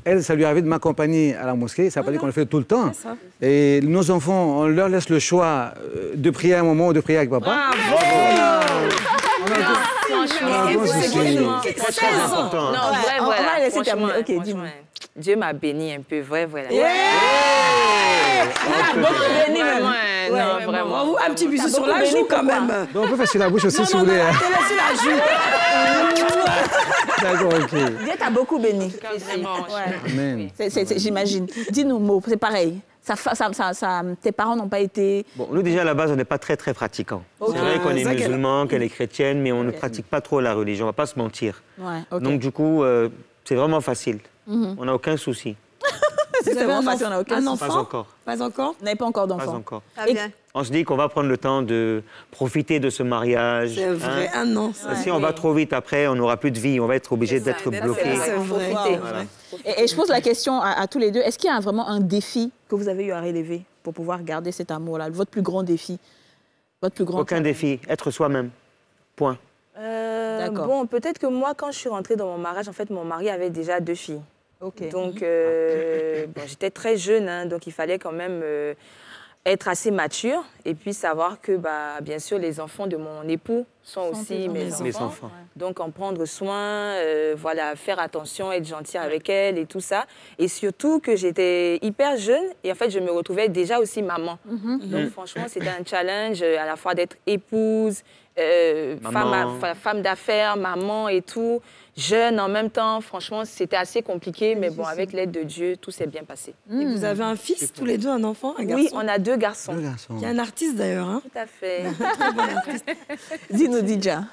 Speaker 10: Elle, ça lui arrive de m'accompagner à la mosquée, ça ne veut pas dire qu'on le fait tout le temps. Et nos enfants, on leur laisse le choix de prier à un moment ou de prier avec papa.
Speaker 9: Franchement,
Speaker 8: c'est très important.
Speaker 9: Non, vrai,
Speaker 1: on va laisser terminer. Ok, dis-moi.
Speaker 9: Dieu m'a béni un peu, vrai.
Speaker 3: Non, vraiment. Un petit bisou sur la joue quand même.
Speaker 10: Donc on peut faire sur la bouche aussi si vous voulez.
Speaker 3: Non, sur la joue.
Speaker 10: D'accord, ok.
Speaker 1: Dieu t'a beaucoup béni.
Speaker 10: Amen.
Speaker 1: J'imagine. Dis-nous, Mo, c'est pareil. Tes parents n'ont pas été...
Speaker 8: Bon, nous, déjà, à la base, on n'est pas très pratiquants. Okay. C'est vrai qu'on est musulmans, qu'elle est chrétienne, mais on ne pratique pas trop la religion, on ne va pas se mentir.
Speaker 1: Ouais, okay.
Speaker 8: Donc, du coup, c'est vraiment facile. On n'a aucun souci.
Speaker 1: C'est vraiment facile, on n'a aucun souci.
Speaker 8: Pas encore.
Speaker 3: Pas encore?
Speaker 1: Vous n'avez pas encore d'enfant?
Speaker 8: Pas encore.
Speaker 4: Ah, bien.
Speaker 8: On se dit qu'on va prendre le temps de profiter de ce mariage.
Speaker 3: C'est vrai, un an.
Speaker 8: Si on va trop vite après, on n'aura plus de vie, on va être obligé d'être bloqué.
Speaker 3: C'est vrai.
Speaker 8: Voilà.
Speaker 1: Et je pose la question à tous les deux, est-ce qu'il y a vraiment un défi que vous avez eu à relever pour pouvoir garder cet amour-là? Votre plus grand défi? Votre plus grand
Speaker 8: Aucun défi, être soi-même. Point.
Speaker 9: Bon, peut-être que moi, quand je suis rentrée dans mon mariage, en fait, mon mari avait déjà 2 filles.
Speaker 1: Okay.
Speaker 9: Donc, bon, j'étais très jeune, hein, donc il fallait quand même être assez mature et puis savoir que, bien sûr, les enfants de mon époux sont aussi mes enfants. Donc, en prendre soin, voilà, faire attention, être gentil avec elle et tout ça. Et surtout que j'étais hyper jeune et en fait, je me retrouvais déjà aussi maman. Donc, franchement, c'était un challenge à la fois d'être épouse, femme d'affaires, maman et tout, jeune en même temps. Franchement, c'était assez compliqué, mais bon, avec l'aide de Dieu, tout s'est bien passé.
Speaker 3: Et vous avez un fils, tous les deux, un enfant, un garçon?
Speaker 9: Oui, on a 2 garçons.
Speaker 3: Qui est un artiste d'ailleurs. Hein?
Speaker 9: Tout à fait.
Speaker 3: Très bon artiste.
Speaker 1: Dis-nous, Dija.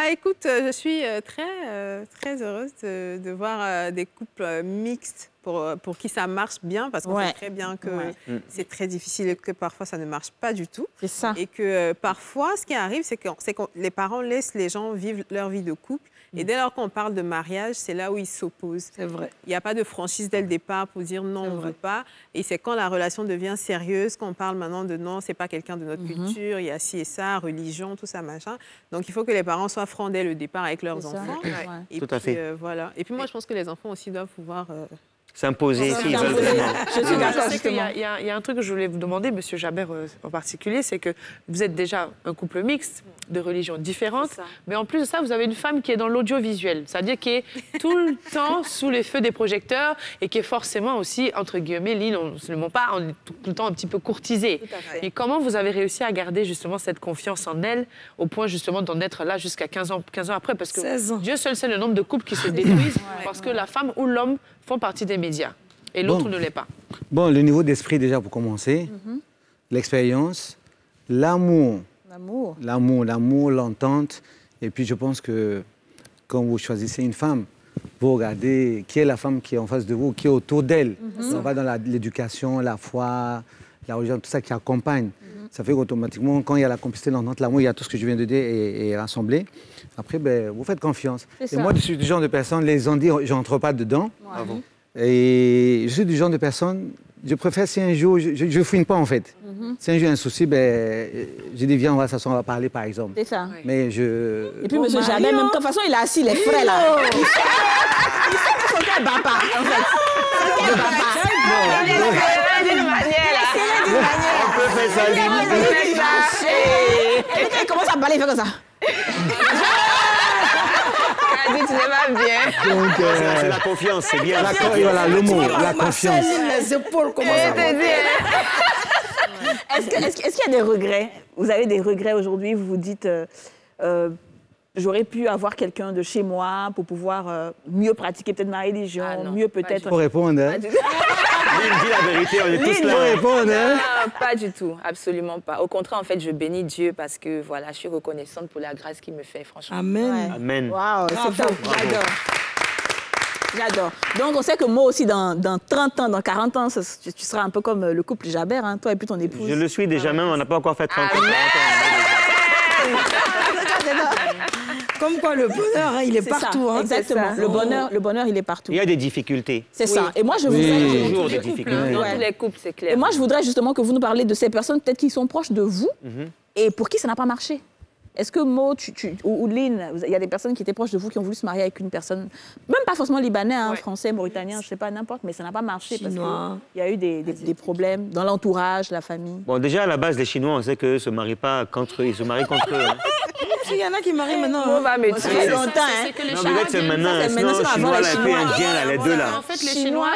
Speaker 4: Écoute, je suis très heureuse de voir des couples mixtes pour qui ça marche bien, parce qu'on sait très bien que c'est très difficile et que parfois ça ne marche pas du tout.
Speaker 1: C'est ça.
Speaker 4: Et que parfois, ce qui arrive, c'est que les parents laissent les gens vivre leur vie de couple. Et dès lors qu'on parle de mariage, c'est là où ils s'opposent.
Speaker 3: C'est vrai.
Speaker 4: Il n'y a pas de franchise dès le départ pour dire non, on ne veut pas. Et c'est quand la relation devient sérieuse qu'on parle maintenant de non, c'est pas quelqu'un de notre culture, il y a ci et ça, religion, tout ça, machin. Donc il faut que les parents soient francs dès le départ avec leurs enfants. Et
Speaker 8: tout à fait.
Speaker 4: Voilà. Et puis moi, je pense que les enfants aussi doivent pouvoir...
Speaker 8: s'imposer s'ils veulent vraiment.
Speaker 1: Je suis d'accord, justement.
Speaker 2: Il y a un truc que je voulais vous demander, Monsieur Jabert en particulier, c'est que vous êtes déjà un couple mixte, de religions différentes, mais en plus de ça, vous avez une femme qui est dans l'audiovisuel, c'est-à-dire qui est tout le temps sous les feux des projecteurs et qui est forcément aussi, entre guillemets, Lynn, on ne se le ment pas, on est tout le temps un petit peu courtisé. Et comment vous avez réussi à garder justement cette confiance en elle, au point justement d'en être là jusqu'à 15 ans après, parce que Dieu seul sait le nombre de couples qui se détruisent parce que la femme ou l'homme font partie des médias et l'autre ne l'est pas.
Speaker 10: Bon, le niveau d'esprit déjà pour commencer, l'expérience, l'amour, l'entente. Et puis je pense que quand vous choisissez une femme, vous regardez qui est la femme qui est en face de vous, qui est autour d'elle. On va dans l'éducation, la foi, la religion, tout ça qui accompagne. Ça fait qu'automatiquement, quand il y a la complicité, l'entente, l'amour, il y a tout ce que je viens de dire et rassemblé. Après, vous faites confiance. Et moi, je suis du genre de personne, les gens disent, je n'entre pas dedans. Et je suis du genre de personne, je préfère si un jour, je ne fouine pas en fait. Si un jour il y a un souci, je dis viens, on va s'asseoir, on va parler par exemple.
Speaker 1: C'est ça.
Speaker 10: Mais je...
Speaker 1: Et puis Monsieur Jabert, même de toute façon, il a assis les frais là. Il sait que son cœur ne bat pas, en fait. Son cœur ne bat pas.
Speaker 9: Il est d'une manière là.
Speaker 8: On peut faire ça limite.
Speaker 1: Et quand il commence à parler, il fait comme ça.
Speaker 9: Tu n'es pas bien.
Speaker 8: C'est la confiance, c'est bien.
Speaker 10: Voilà, le mot, la confiance.
Speaker 3: Les épaules commencent à...
Speaker 1: Est-ce qu'il y a des regrets? Vous avez des regrets aujourd'hui? Vous vous dites, j'aurais pu avoir quelqu'un de chez moi pour pouvoir mieux pratiquer peut-être ma religion, mieux peut-être...
Speaker 10: Pour répondre, hein?
Speaker 8: Lynn, dis la vérité, on est tous là.
Speaker 10: Pour répondre, hein?
Speaker 9: Non, pas du tout, absolument pas. Au contraire, en fait, je bénis Dieu parce que voilà, je suis reconnaissante pour la grâce qu'il me fait, franchement.
Speaker 3: Amen.
Speaker 8: Amen.
Speaker 1: Waouh, c'est top, j'adore. J'adore. Donc, on sait que moi aussi, dans 30 ans, dans 40 ans, tu seras un peu comme le couple Jabert, hein, toi et puis ton épouse.
Speaker 8: Je le suis déjà même, on n'a pas encore fait 30 ans.
Speaker 3: Comme quoi, le bonheur, hein, il est partout.
Speaker 1: Ça, exactement. Le bonheur, il est partout.
Speaker 8: Il y a des difficultés.
Speaker 1: C'est ça. Et moi, je voudrais...
Speaker 8: Toujours des difficultés.
Speaker 9: Dans tous les couples, c'est clair.
Speaker 1: Et moi, je voudrais justement que vous nous parliez de ces personnes peut-être qui sont proches de vous et pour qui ça n'a pas marché. Est-ce que Mo ou Lynn, il y a des personnes qui étaient proches de vous qui ont voulu se marier avec une personne, même pas forcément libanais, hein, français, mauritanien, je ne sais pas, n'importe, mais ça n'a pas marché parce qu'il y a eu des problèmes dans l'entourage, la famille.
Speaker 8: Bon, déjà, à la base, les Chinois, on sait qu'eux ne se marient pas contre eux, ils se marient contre eux. Hein.
Speaker 3: Il y en a qui marient maintenant.
Speaker 9: On va me tuer
Speaker 1: longtemps.
Speaker 8: Non, peut-être c'est maintenant. Sinon, Chinois, là, puis Indien, les deux, là.
Speaker 2: En fait, les Chinois,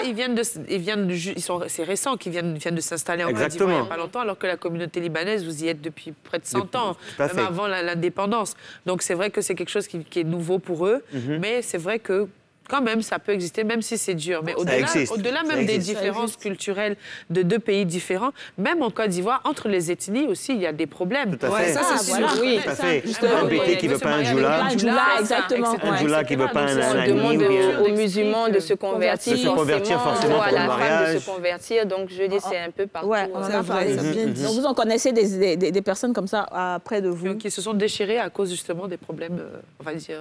Speaker 2: c'est récent qu'ils viennent de s'installer en Côte d'Ivoire il n'y a pas longtemps, alors que la communauté libanaise, vous y êtes depuis près de 100 ans, même avant l'indépendance. Donc, c'est vrai que c'est quelque chose qui est nouveau pour eux, mais c'est vrai que quand même, ça peut exister, même si c'est dur. Mais au-delà même des différences culturelles de deux pays différents, même en Côte d'Ivoire, entre les ethnies aussi, il y a des problèmes.
Speaker 8: Tout à fait.
Speaker 3: Ça, c'est sûr.
Speaker 1: Oui,
Speaker 8: tout à fait. Un bété qui ne veut pas un djoula.
Speaker 1: Un djoula, exactement.
Speaker 8: Un djoula qui ne veut pas un
Speaker 9: on
Speaker 8: ami.
Speaker 9: demande aux musulmans de se convertir
Speaker 8: forcément
Speaker 9: ou à la femme de se convertir. Donc, je dis, c'est un peu partout.
Speaker 1: Ouais, on a parlé. Donc, vous en connaissez des personnes comme ça près de vous?
Speaker 2: Qui se sont déchirées à cause justement des problèmes, on va dire...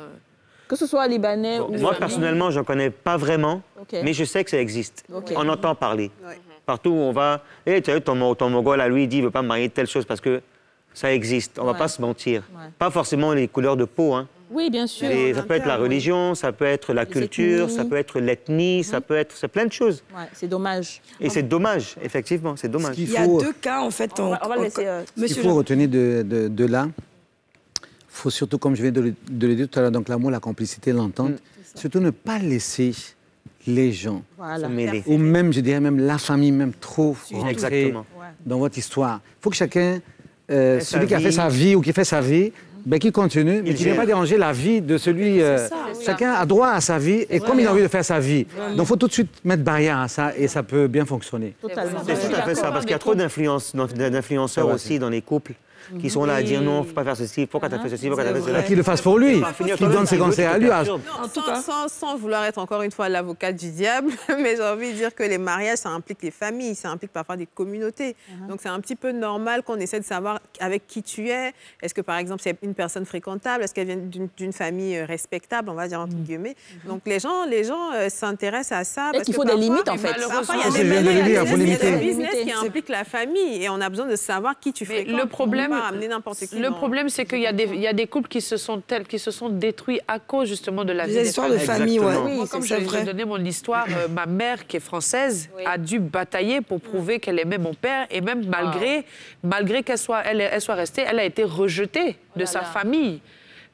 Speaker 1: Que ce soit libanais ou...
Speaker 8: Moi, personnellement, je n'en connais pas vraiment, mais je sais que ça existe. On entend parler. Partout où on va, tu as vu, ton Mongol, lui, il dit, il ne veut pas me marier de telle chose parce que ça existe. On ne va pas se mentir. Pas forcément les couleurs de peau. Hein.
Speaker 1: Oui, bien sûr.
Speaker 8: Ça peut être la religion, ça peut être la culture, ça peut être l'ethnie, ça peut être... C'est plein de choses.
Speaker 1: Ouais, c'est dommage.
Speaker 8: Et c'est dommage, effectivement, c'est dommage.
Speaker 3: Il y a deux cas, en fait.
Speaker 1: On va laisser...
Speaker 10: Ce qu'il faut retenir de là, il faut surtout, comme je viens de le dire tout à l'heure, donc l'amour, la complicité, l'entente, surtout ne pas laisser les gens
Speaker 1: se
Speaker 8: mêler.
Speaker 10: Ou même, je dirais même la famille, même trop rentrer
Speaker 8: dans
Speaker 10: votre histoire. Il faut que chacun, celui qui a fait sa vie ou qui fait sa vie, qui continue, mais qui ne vient pas déranger la vie de celui... chacun a droit à sa vie, et comme il a envie de faire sa vie. Donc il faut tout de suite mettre barrière à ça, et ça peut bien fonctionner.
Speaker 1: Totalement.
Speaker 8: C'est tout à fait ça, parce qu'il y a trop d'influenceurs aussi dans les couples qui sont là à dire non, il ne faut pas faire ceci, pourquoi tu as fait ceci, pourquoi tu as fait cela.
Speaker 10: Qu'il le fasse pour lui, qu'il donne ses conseils à lui.
Speaker 4: En tout cas, sans vouloir être encore une fois l'avocate du diable, mais j'ai envie de dire que les mariages, ça implique les familles, ça implique parfois des communautés. Donc c'est un petit peu normal qu'on essaie de savoir avec qui tu es. Est-ce que par exemple c'est une personne fréquentable, est-ce qu'elle vient d'une famille respectable, on va dire entre guillemets. Donc les gens s'intéressent à ça.
Speaker 1: Parce qu'il faut des limites en fait.
Speaker 4: Il y a des business qui impliquent la famille et on a besoin de savoir qui tu fréquentes.
Speaker 2: Le problème, c'est qu'il y a des couples qui se sont détruits à cause justement de la vie.
Speaker 3: Des histoires de famille,
Speaker 2: Moi, comme je vais donner mon histoire, ma mère, qui est française, a dû batailler pour prouver qu'elle aimait mon père. Et même malgré qu'elle soit restée, elle a été rejetée de sa famille.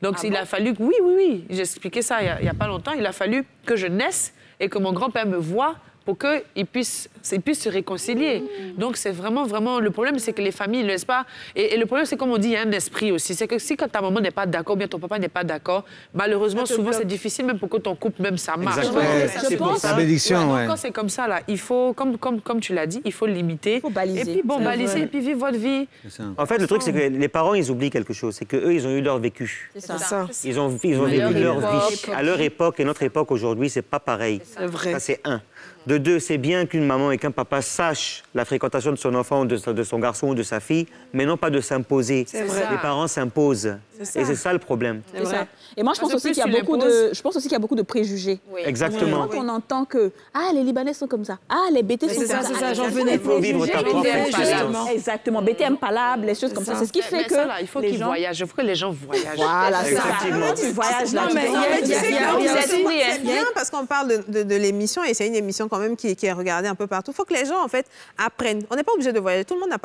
Speaker 2: Donc il a fallu... Oui, j'ai expliqué ça il n'y a pas longtemps. Il a fallu que je naisse et que mon grand-père me voie pour qu'ils puissent se réconcilier. Donc, c'est vraiment le problème, c'est que les familles ne laissent pas... Et le problème, c'est comme on dit, il y a un esprit aussi. C'est que si quand ta maman n'est pas d'accord, bien ton papa n'est pas d'accord, malheureusement, souvent, c'est difficile même pour que ton couple, même ça marche.
Speaker 10: C'est pour ça. La bénédiction,
Speaker 2: quand c'est comme ça, là, il faut, comme tu l'as dit, il faut limiter.
Speaker 1: Il faut baliser.
Speaker 2: Et puis, baliser et puis vivre votre vie.
Speaker 8: En fait, le truc, c'est que les parents, ils oublient quelque chose. C'est qu'eux, ils ont eu leur vécu.
Speaker 1: C'est ça.
Speaker 8: Ils ont vécu leur vie. À leur époque et notre époque aujourd'hui, c'est pas pareil.
Speaker 3: C'est vrai.
Speaker 8: Ça, c'est un. De deux, c'est bien qu'une maman et qu'un papa sachent la fréquentation de son enfant, de son garçon ou de sa fille, mais non pas de s'imposer. Les parents s'imposent. Et c'est ça le problème.
Speaker 1: C'est ça. Et moi, je pense aussi qu'il y a beaucoup de préjugés.
Speaker 8: Oui. Exactement.
Speaker 1: Quand on entend que les Libanais sont comme ça, les BT sont comme ça.
Speaker 3: C'est ça, j'en venais.
Speaker 8: Il faut vivre ta propre expérience.
Speaker 1: Exactement. BT impalable, les choses comme ça. C'est ce qui fait que
Speaker 2: il faut qu'ils voyagent. Il faut que les gens voyagent.
Speaker 1: Voilà,
Speaker 8: effectivement.
Speaker 1: Tu voyages là.
Speaker 4: C'est bien parce qu'on parle de l'émission et c'est une émission quand même qui est regardée un peu partout. Il faut que les gens, en fait, apprennent. On n'est pas obligé de voyager. Tout le monde n'a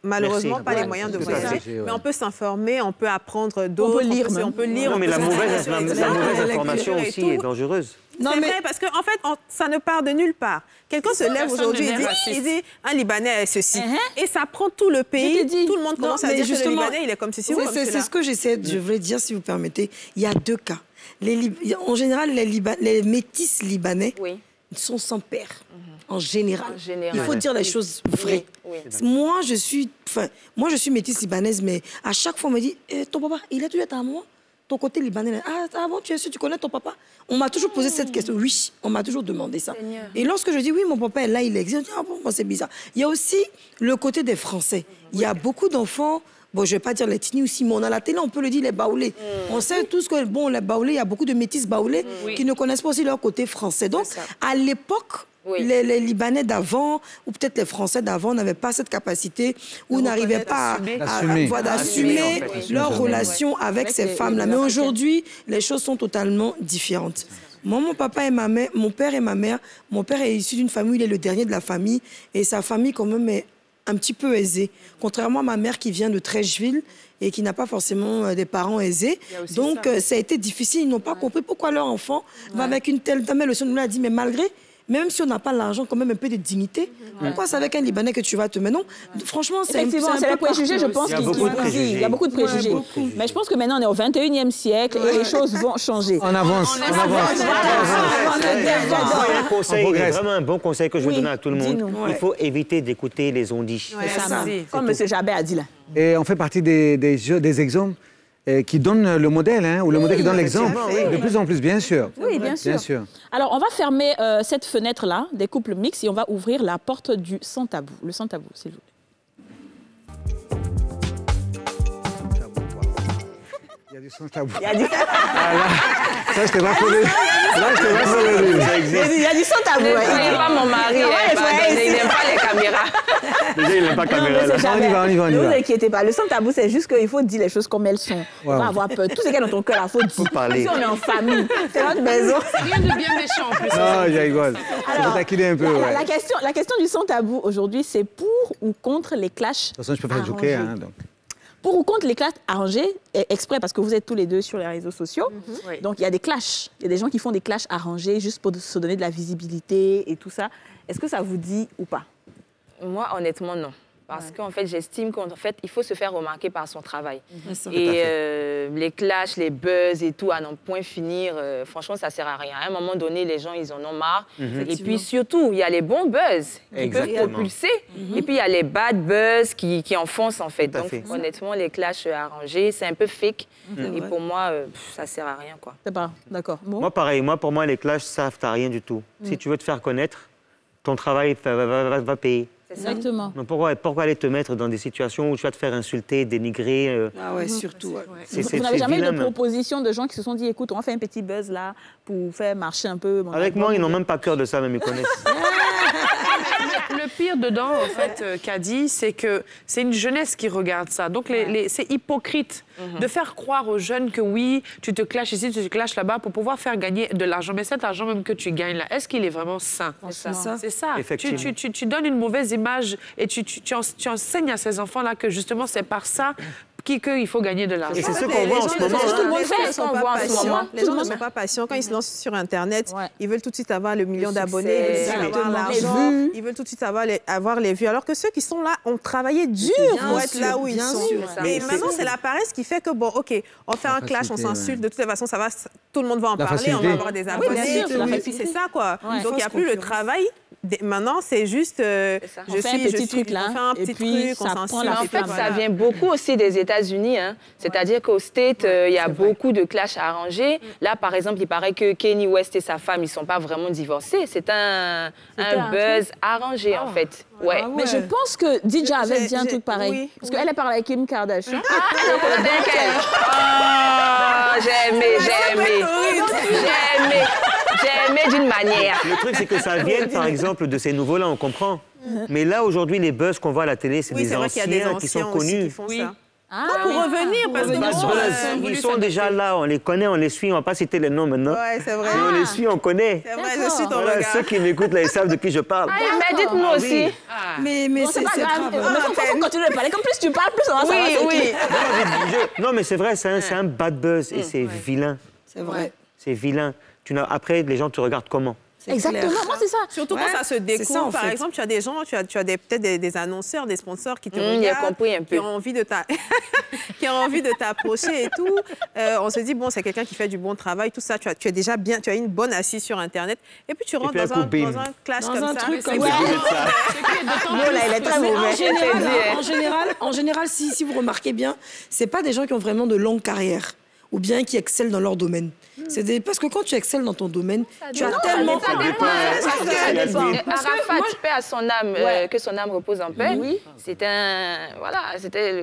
Speaker 4: malheureusement pas les moyens de voyager. Mais on peut s'informer, on peut apprendre d'autres.
Speaker 1: On peut lire.
Speaker 8: Non, mais la mauvaise information aussi est dangereuse.
Speaker 4: C'est vrai, parce qu'en fait, ça ne part de nulle part. Quelqu'un se lève aujourd'hui et dit un Libanais est ceci. Et ça prend tout le pays. Tout le monde commence à dire que le Libanais, il est comme ceci ou comme cela.
Speaker 3: C'est ce que je voulais dire, si vous permettez. Il y a deux cas. En général, les métis libanais sont sans père. En général. Il faut dire les choses vraies. Moi, je suis métisse libanaise, mais à chaque fois, on me dit ton papa, il est toujours à moi. Ton côté libanais, bon, tu connais ton papa? On m'a toujours posé cette question. Oui, on m'a toujours demandé ça. Seigneur. Et lorsque je dis oui, mon papa est là, il existe, bon, c'est bizarre. Il y a aussi le côté des Français. Il y a beaucoup d'enfants. Bon, je ne vais pas dire les Tini aussi, mais on a la télé, on peut le dire, les baoulés. On sait tous que, les baoulés, il y a beaucoup de métis baoulés qui ne connaissent pas aussi leur côté français. Donc, à l'époque, les Libanais d'avant, ou peut-être les Français d'avant, n'avaient pas cette capacité ou n'arrivaient pas à assumer leur relation avec ces femmes-là. Mais aujourd'hui, les choses sont totalement différentes. Moi, mon papa et ma mère, mon père et ma mère, mon père est issu d'une famille, il est le dernier de la famille, et sa famille, quand même, est un petit peu aisés. Contrairement à ma mère qui vient de Trècheville et qui n'a pas forcément des parents aisés. Donc, ça a été difficile. Ils n'ont pas compris pourquoi leur enfant va avec une telle dame. Le son nous l'a dit, mais malgré... Même si on n'a pas l'argent, quand même un peu de dignité. Pourquoi c'est avec un Libanais que tu vas te mettre? Non, franchement, c'est un peu...
Speaker 1: c'est les préjugés, je pense, il y a beaucoup de préjugés. Mais je pense que maintenant, on est au 21e siècle et les choses vont changer.
Speaker 10: On avance, on avance.
Speaker 8: Vraiment un bon conseil que je veux donner à tout le monde. Il faut éviter d'écouter les on-dit.
Speaker 1: Comme M. Jabet a dit là.
Speaker 10: Et on fait partie des exemples qui donnent le modèle, hein, ou le modèle qui donne l'exemple. De plus en plus, bien sûr.
Speaker 1: Oui, bien sûr. Alors, on va fermer cette fenêtre-là, des couples mixtes, et on va ouvrir la porte du sans-tabou. Le sans-tabou, s'il vous plaît.
Speaker 10: Il y a du sans-tabou. Ah, là, ça, je t'ai pas connu. Là, je t'ai pas connu.
Speaker 1: Il y a du sans-tabou.
Speaker 9: Il n'est pas mon mari. Il n'aime pas les caméras.
Speaker 8: Déjà, il n'aime pas caméra.
Speaker 10: On y va.
Speaker 1: Ne vous inquiétez pas. Le sans-tabou, c'est juste qu'il faut dire les choses comme elles sont. Il faut pas avoir peur. Tout ce qu'il y a dans ton cœur, il faut dire.
Speaker 8: Parler.
Speaker 1: Si on est en famille, c'est notre maison.
Speaker 2: C'est rien de bien méchant en plus.
Speaker 10: Non, je rigole. Je vais taquiner un peu.
Speaker 1: La question du sans-tabou aujourd'hui, c'est pour ou contre les clashs.
Speaker 10: De toute façon, je peux faire joker. Hein, donc.
Speaker 1: Pour ou contre les clashs arrangés, exprès parce que vous êtes tous les deux sur les réseaux sociaux. Donc, il y a des clashs. Il y a des gens qui font des clashs arrangés juste pour se donner de la visibilité et tout ça. Est-ce que ça vous dit ou pas?
Speaker 9: Moi, honnêtement, non. Parce qu'en fait, j'estime il faut se faire remarquer par son travail. Et les clashs, les buzz et tout, à n'en point finir, franchement, ça ne sert à rien. À un moment donné, les gens, ils en ont marre. Et puis surtout, il y a les bons buzz qui peuvent propulser. Et puis, il y a les bad buzz qui enfoncent, en fait. Donc, honnêtement, les clashs arrangés, c'est un peu fake. Et pour moi, ça ne sert à rien, quoi.
Speaker 1: C'est pas, d'accord. Bon.
Speaker 8: Moi, pareil. Pour moi, les clashs, ça ne servent à rien du tout. Si tu veux te faire connaître, ton travail va payer.
Speaker 1: Exactement.
Speaker 8: Donc pourquoi aller te mettre dans des situations où tu vas te faire insulter, dénigrer
Speaker 3: Ah ouais, surtout.
Speaker 1: Vous n'avez jamais eu de proposition de gens qui se sont dit, écoute, on va faire un petit buzz là pour faire marcher un peu.
Speaker 8: Avec moi, ils n'ont même pas peur de ça, même ils connaissent.
Speaker 2: Le pire dedans, en fait, Kadi, c'est que c'est une jeunesse qui regarde ça. Donc, c'est hypocrite de faire croire aux jeunes que oui, tu te clashes ici, tu te clashes là-bas pour pouvoir faire gagner de l'argent. Mais cet argent même que tu gagnes là, est-ce qu'il est vraiment sain? C'est ça. Tu donnes une mauvaise image et tu enseignes à ces enfants-là que justement, c'est par ça qu'il faut gagner de l'argent.
Speaker 8: Et c'est ce qu'on voit en ce moment.
Speaker 4: Les gens ne sont pas patients. Quand ils se lancent sur Internet, ils veulent tout de suite avoir le million d'abonnés, ils veulent avoir l'argent, ils veulent tout de suite avoir les vues. Alors que ceux qui sont là ont travaillé dur pour être là où ils sont. Et maintenant, c'est la paresse qui fait que, bon, OK, on fait un clash, on s'insulte, de toute façon, tout le monde va en parler, on va avoir des abonnés. Et puis c'est ça, quoi. Donc, il n'y a plus le travail. Maintenant, c'est juste,
Speaker 1: on fait un petit truc là, et puis ça prend la
Speaker 9: En fait, ça vient beaucoup aussi des États-Unis. Hein. C'est-à-dire qu'au States, il y a beaucoup de clashs à arranger. Là, par exemple, il paraît que Kanye West et sa femme, ils ne sont pas vraiment divorcés. C'est un buzz arrangé, en fait. Ouais.
Speaker 1: Mais je pense que DJ avait dit un truc pareil. Parce qu'elle a parlé avec Kim Kardashian.
Speaker 9: J'ai aimé d'une manière.
Speaker 8: Le truc, c'est que ça vient, par exemple, de ces nouveaux-là, on comprend. Mais là, aujourd'hui, les buzz qu'on voit à la télé, c'est des anciens qui sont connus.
Speaker 4: Pour revenir, parce que
Speaker 8: ils sont déjà là, on les connaît, on les suit. On ne va pas citer les noms maintenant.
Speaker 4: Ouais, c'est vrai.
Speaker 8: Mais on les suit, on connaît.
Speaker 4: C'est vrai, je suis ton regard.
Speaker 8: Ceux qui m'écoutent, là, ils savent de qui je parle.
Speaker 9: Mais dites-moi aussi.
Speaker 3: Mais c'est grave.
Speaker 1: Mais il faut continuer de parler. Comme plus tu parles, plus on va savoir.
Speaker 9: Oui.
Speaker 8: Non, mais c'est vrai, c'est un bad buzz et c'est vilain.
Speaker 3: C'est vrai.
Speaker 8: C'est vilain. Après, les gens te regardent comment?
Speaker 1: Exactement, moi c'est ça.
Speaker 4: Surtout quand ça se découvre. Par exemple, tu as des gens, tu as peut-être des annonceurs, des sponsors qui te regardent, qui ont envie de t'approcher et tout. On se dit, bon, c'est quelqu'un qui fait du bon travail, tout ça. Tu as déjà bien, tu as une bonne assise sur Internet. Et puis tu rentres dans un clash comme ça.
Speaker 3: Truc comme En général, si vous remarquez bien, c'est pas des gens qui ont vraiment de longues carrières ou bien qui excellent dans leur domaine. Parce que quand tu excelles dans ton domaine, tu as tellement...
Speaker 9: Arafat, paix à son âme, que son âme repose en paix. C'était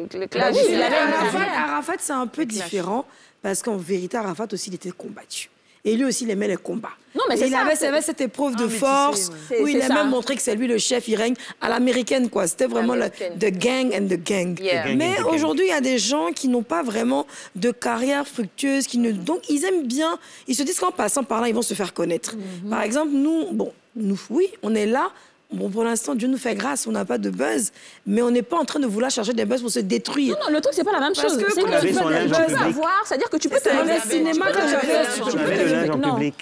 Speaker 9: le clash.
Speaker 3: Arafat, c'est un peu différent parce qu'en vérité, Arafat aussi, il était combattu. Et lui aussi, il aimait les combats.
Speaker 1: Non, mais
Speaker 3: il avait cette épreuve de force où il a même montré que c'est lui le chef, il règne à l'américaine, quoi. C'était vraiment the gang and the gang. Mais aujourd'hui, il y a des gens qui n'ont pas vraiment de carrière fructueuse, donc ils aiment bien, ils se disent qu'en passant par là, ils vont se faire connaître. Par exemple, nous, oui, on est là, Bon, pour l'instant, Dieu nous fait grâce, on n'a pas de buzz, mais on n'est pas en train de vouloir chercher des buzz pour se détruire.
Speaker 1: Non, le truc, c'est pas la même chose. C'est que tu peux savoir, c'est-à-dire que tu peux te lever cinéma,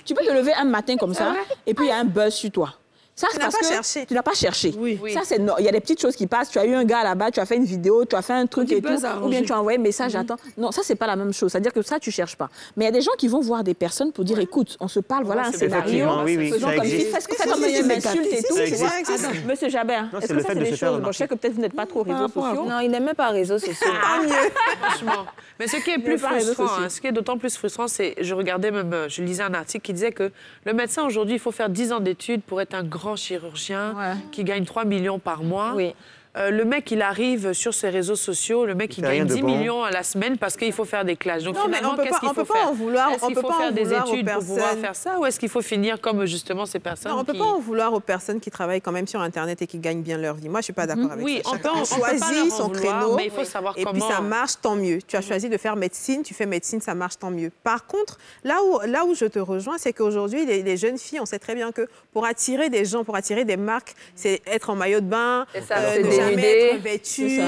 Speaker 1: tu peux te lever un matin comme ça, et puis il y a un buzz sur toi. Ça,
Speaker 4: tu n'as pas cherché.
Speaker 1: Tu n'as pas cherché.
Speaker 3: Oui.
Speaker 1: Ça, c'est il y a des petites choses qui passent. Tu as eu un gars là-bas, tu as fait une vidéo, tu as fait un truc et tout. Ou bien tu as envoyé un message, attends. Non, ça, c'est pas la même chose. C'est-à-dire que ça, tu cherches pas. Mais il y a des gens qui vont voir des personnes pour dire, écoute, on se parle, voilà un scénario. Faisons comme si, fais comme si tu m'insultes et tout. Monsieur Jabert, est-ce que ça, c'est des choses... Bon, je sais que peut-être vous n'êtes pas trop réseaux sociaux.
Speaker 9: Non, il n'aime pas réseaux sociaux.
Speaker 2: Tant mieux, franchement. Mais ce qui est plus frustrant, ce qui est d'autant plus frustrant, c'est, je regardais même, je lisais un article qui disait que le médecin aujourd'hui, il faut faire 10 ans d'études pour être un grand chirurgien qui gagne 3 millions par mois.
Speaker 9: Oui.
Speaker 2: Le mec, il arrive sur ses réseaux sociaux, le mec, il gagne 10 millions à la semaine parce qu'il faut faire des classes. Donc, finalement, qu'est-ce qu'il faut faire? Est-ce qu'il faut faire des études pour pouvoir faire ça ou est-ce qu'il faut finir comme, justement, ces personnes?
Speaker 4: Non, on ne peut pas en vouloir aux personnes qui travaillent quand même sur Internet et qui gagnent bien leur vie. Moi, je ne suis pas d'accord avec ça.
Speaker 2: Oui,
Speaker 4: on choisit son créneau,
Speaker 2: mais il faut savoir comment...
Speaker 4: Et puis, ça marche, tant mieux. Tu as choisi de faire médecine, tu fais médecine, ça marche, tant mieux. Par contre, là où je te rejoins, c'est qu'aujourd'hui, les jeunes filles, on sait très bien que pour attirer des gens, pour attirer des marques, c'est être en maillot de bain, ne jamais être vêtu.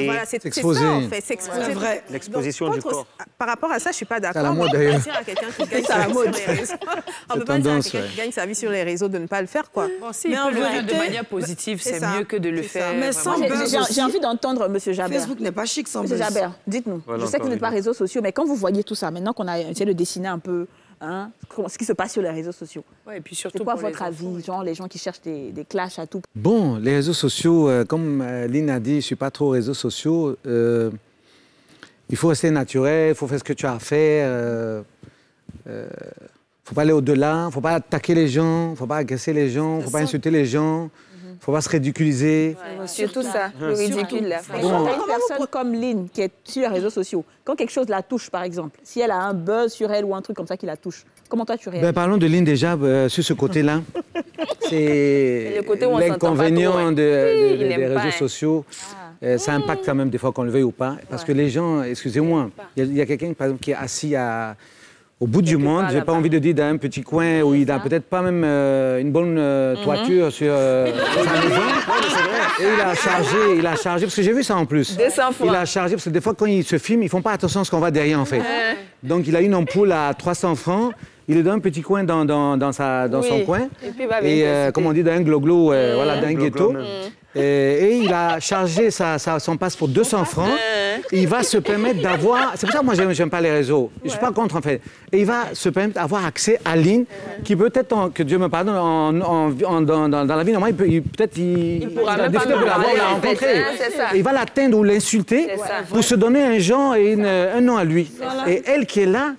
Speaker 10: Voilà,
Speaker 4: c'est ça, en fait.
Speaker 3: C'est vrai.
Speaker 8: L'exposition du corps.
Speaker 4: Par rapport à ça, je ne suis pas d'accord.
Speaker 10: C'est la mode, d'ailleurs.
Speaker 4: On peut pas dire à quelqu'un qui gagne sa vie sur les réseaux. On peut pas dire à quelqu'un qui gagne sa vie sur les réseaux de ne pas le faire, quoi.
Speaker 2: Bon, si, mais en vérité, de manière positive, c'est mieux que de le faire.
Speaker 3: Mais sans
Speaker 1: j'ai envie d'entendre M. Jabert.
Speaker 3: Facebook n'est pas chic sans buzz.
Speaker 1: M. Jabert, dites-nous. Je sais que vous n'êtes pas réseaux sociaux, mais quand vous voyez tout ça, maintenant qu'on a essayé de dessiner un peu ce qui se passe sur les réseaux sociaux.
Speaker 2: Ouais, et puis surtout
Speaker 1: c'est quoi votre avis, genre les gens qui cherchent des clashs à tout?
Speaker 10: Bon, les réseaux sociaux, comme Lynn a dit, je ne suis pas trop réseaux sociaux. Il faut rester naturel, il faut faire ce que tu as à faire. Il ne faut pas aller au-delà, il ne faut pas attaquer les gens, il ne faut pas agresser les gens, il ne faut pas insulter les gens. Il ne faut pas se ridiculiser.
Speaker 9: Ouais, surtout ça, le ridicule. Là.
Speaker 1: Quand une personne comme Lynn, qui est sur les réseaux sociaux, quand quelque chose la touche, par exemple, si elle a un buzz sur elle ou un truc comme ça qui la touche, comment toi tu réagis?
Speaker 10: Parlons de Lynn déjà, sur ce côté-là. C'est l'inconvénient des réseaux sociaux. Ça impacte quand même des fois qu'on le veuille ou pas. Parce que les gens, excusez-moi, il y a quelqu'un, par exemple, qui est assis au bout du monde, j'ai pas envie de dire dans un petit coin où il n'a peut-être pas même une bonne toiture sur sa maison. Et il a chargé, parce que j'ai vu ça en plus.
Speaker 9: 200 fois.
Speaker 10: Il a chargé, parce que des fois quand ils se filment, ils font pas attention à ce qu'on voit derrière en fait. Donc il a une ampoule à 300 francs, il est dans un petit coin dans son coin. Et comme on dit, dans un glo-glo, voilà, dans un ghetto. Et il a chargé son passe pour 200 francs. Il va se permettre d'avoir... C'est pour ça que moi, j'aime pas les réseaux. Je suis pas contre, en fait. Et il va se permettre d'avoir accès à Lynn, qui peut-être, que Dieu me pardonne, dans la vie normale, peut-être il
Speaker 9: pourra même pas
Speaker 10: la rencontrer. Il va l'atteindre ou l'insulter pour se donner un genre et un nom à lui. Et elle qui est là,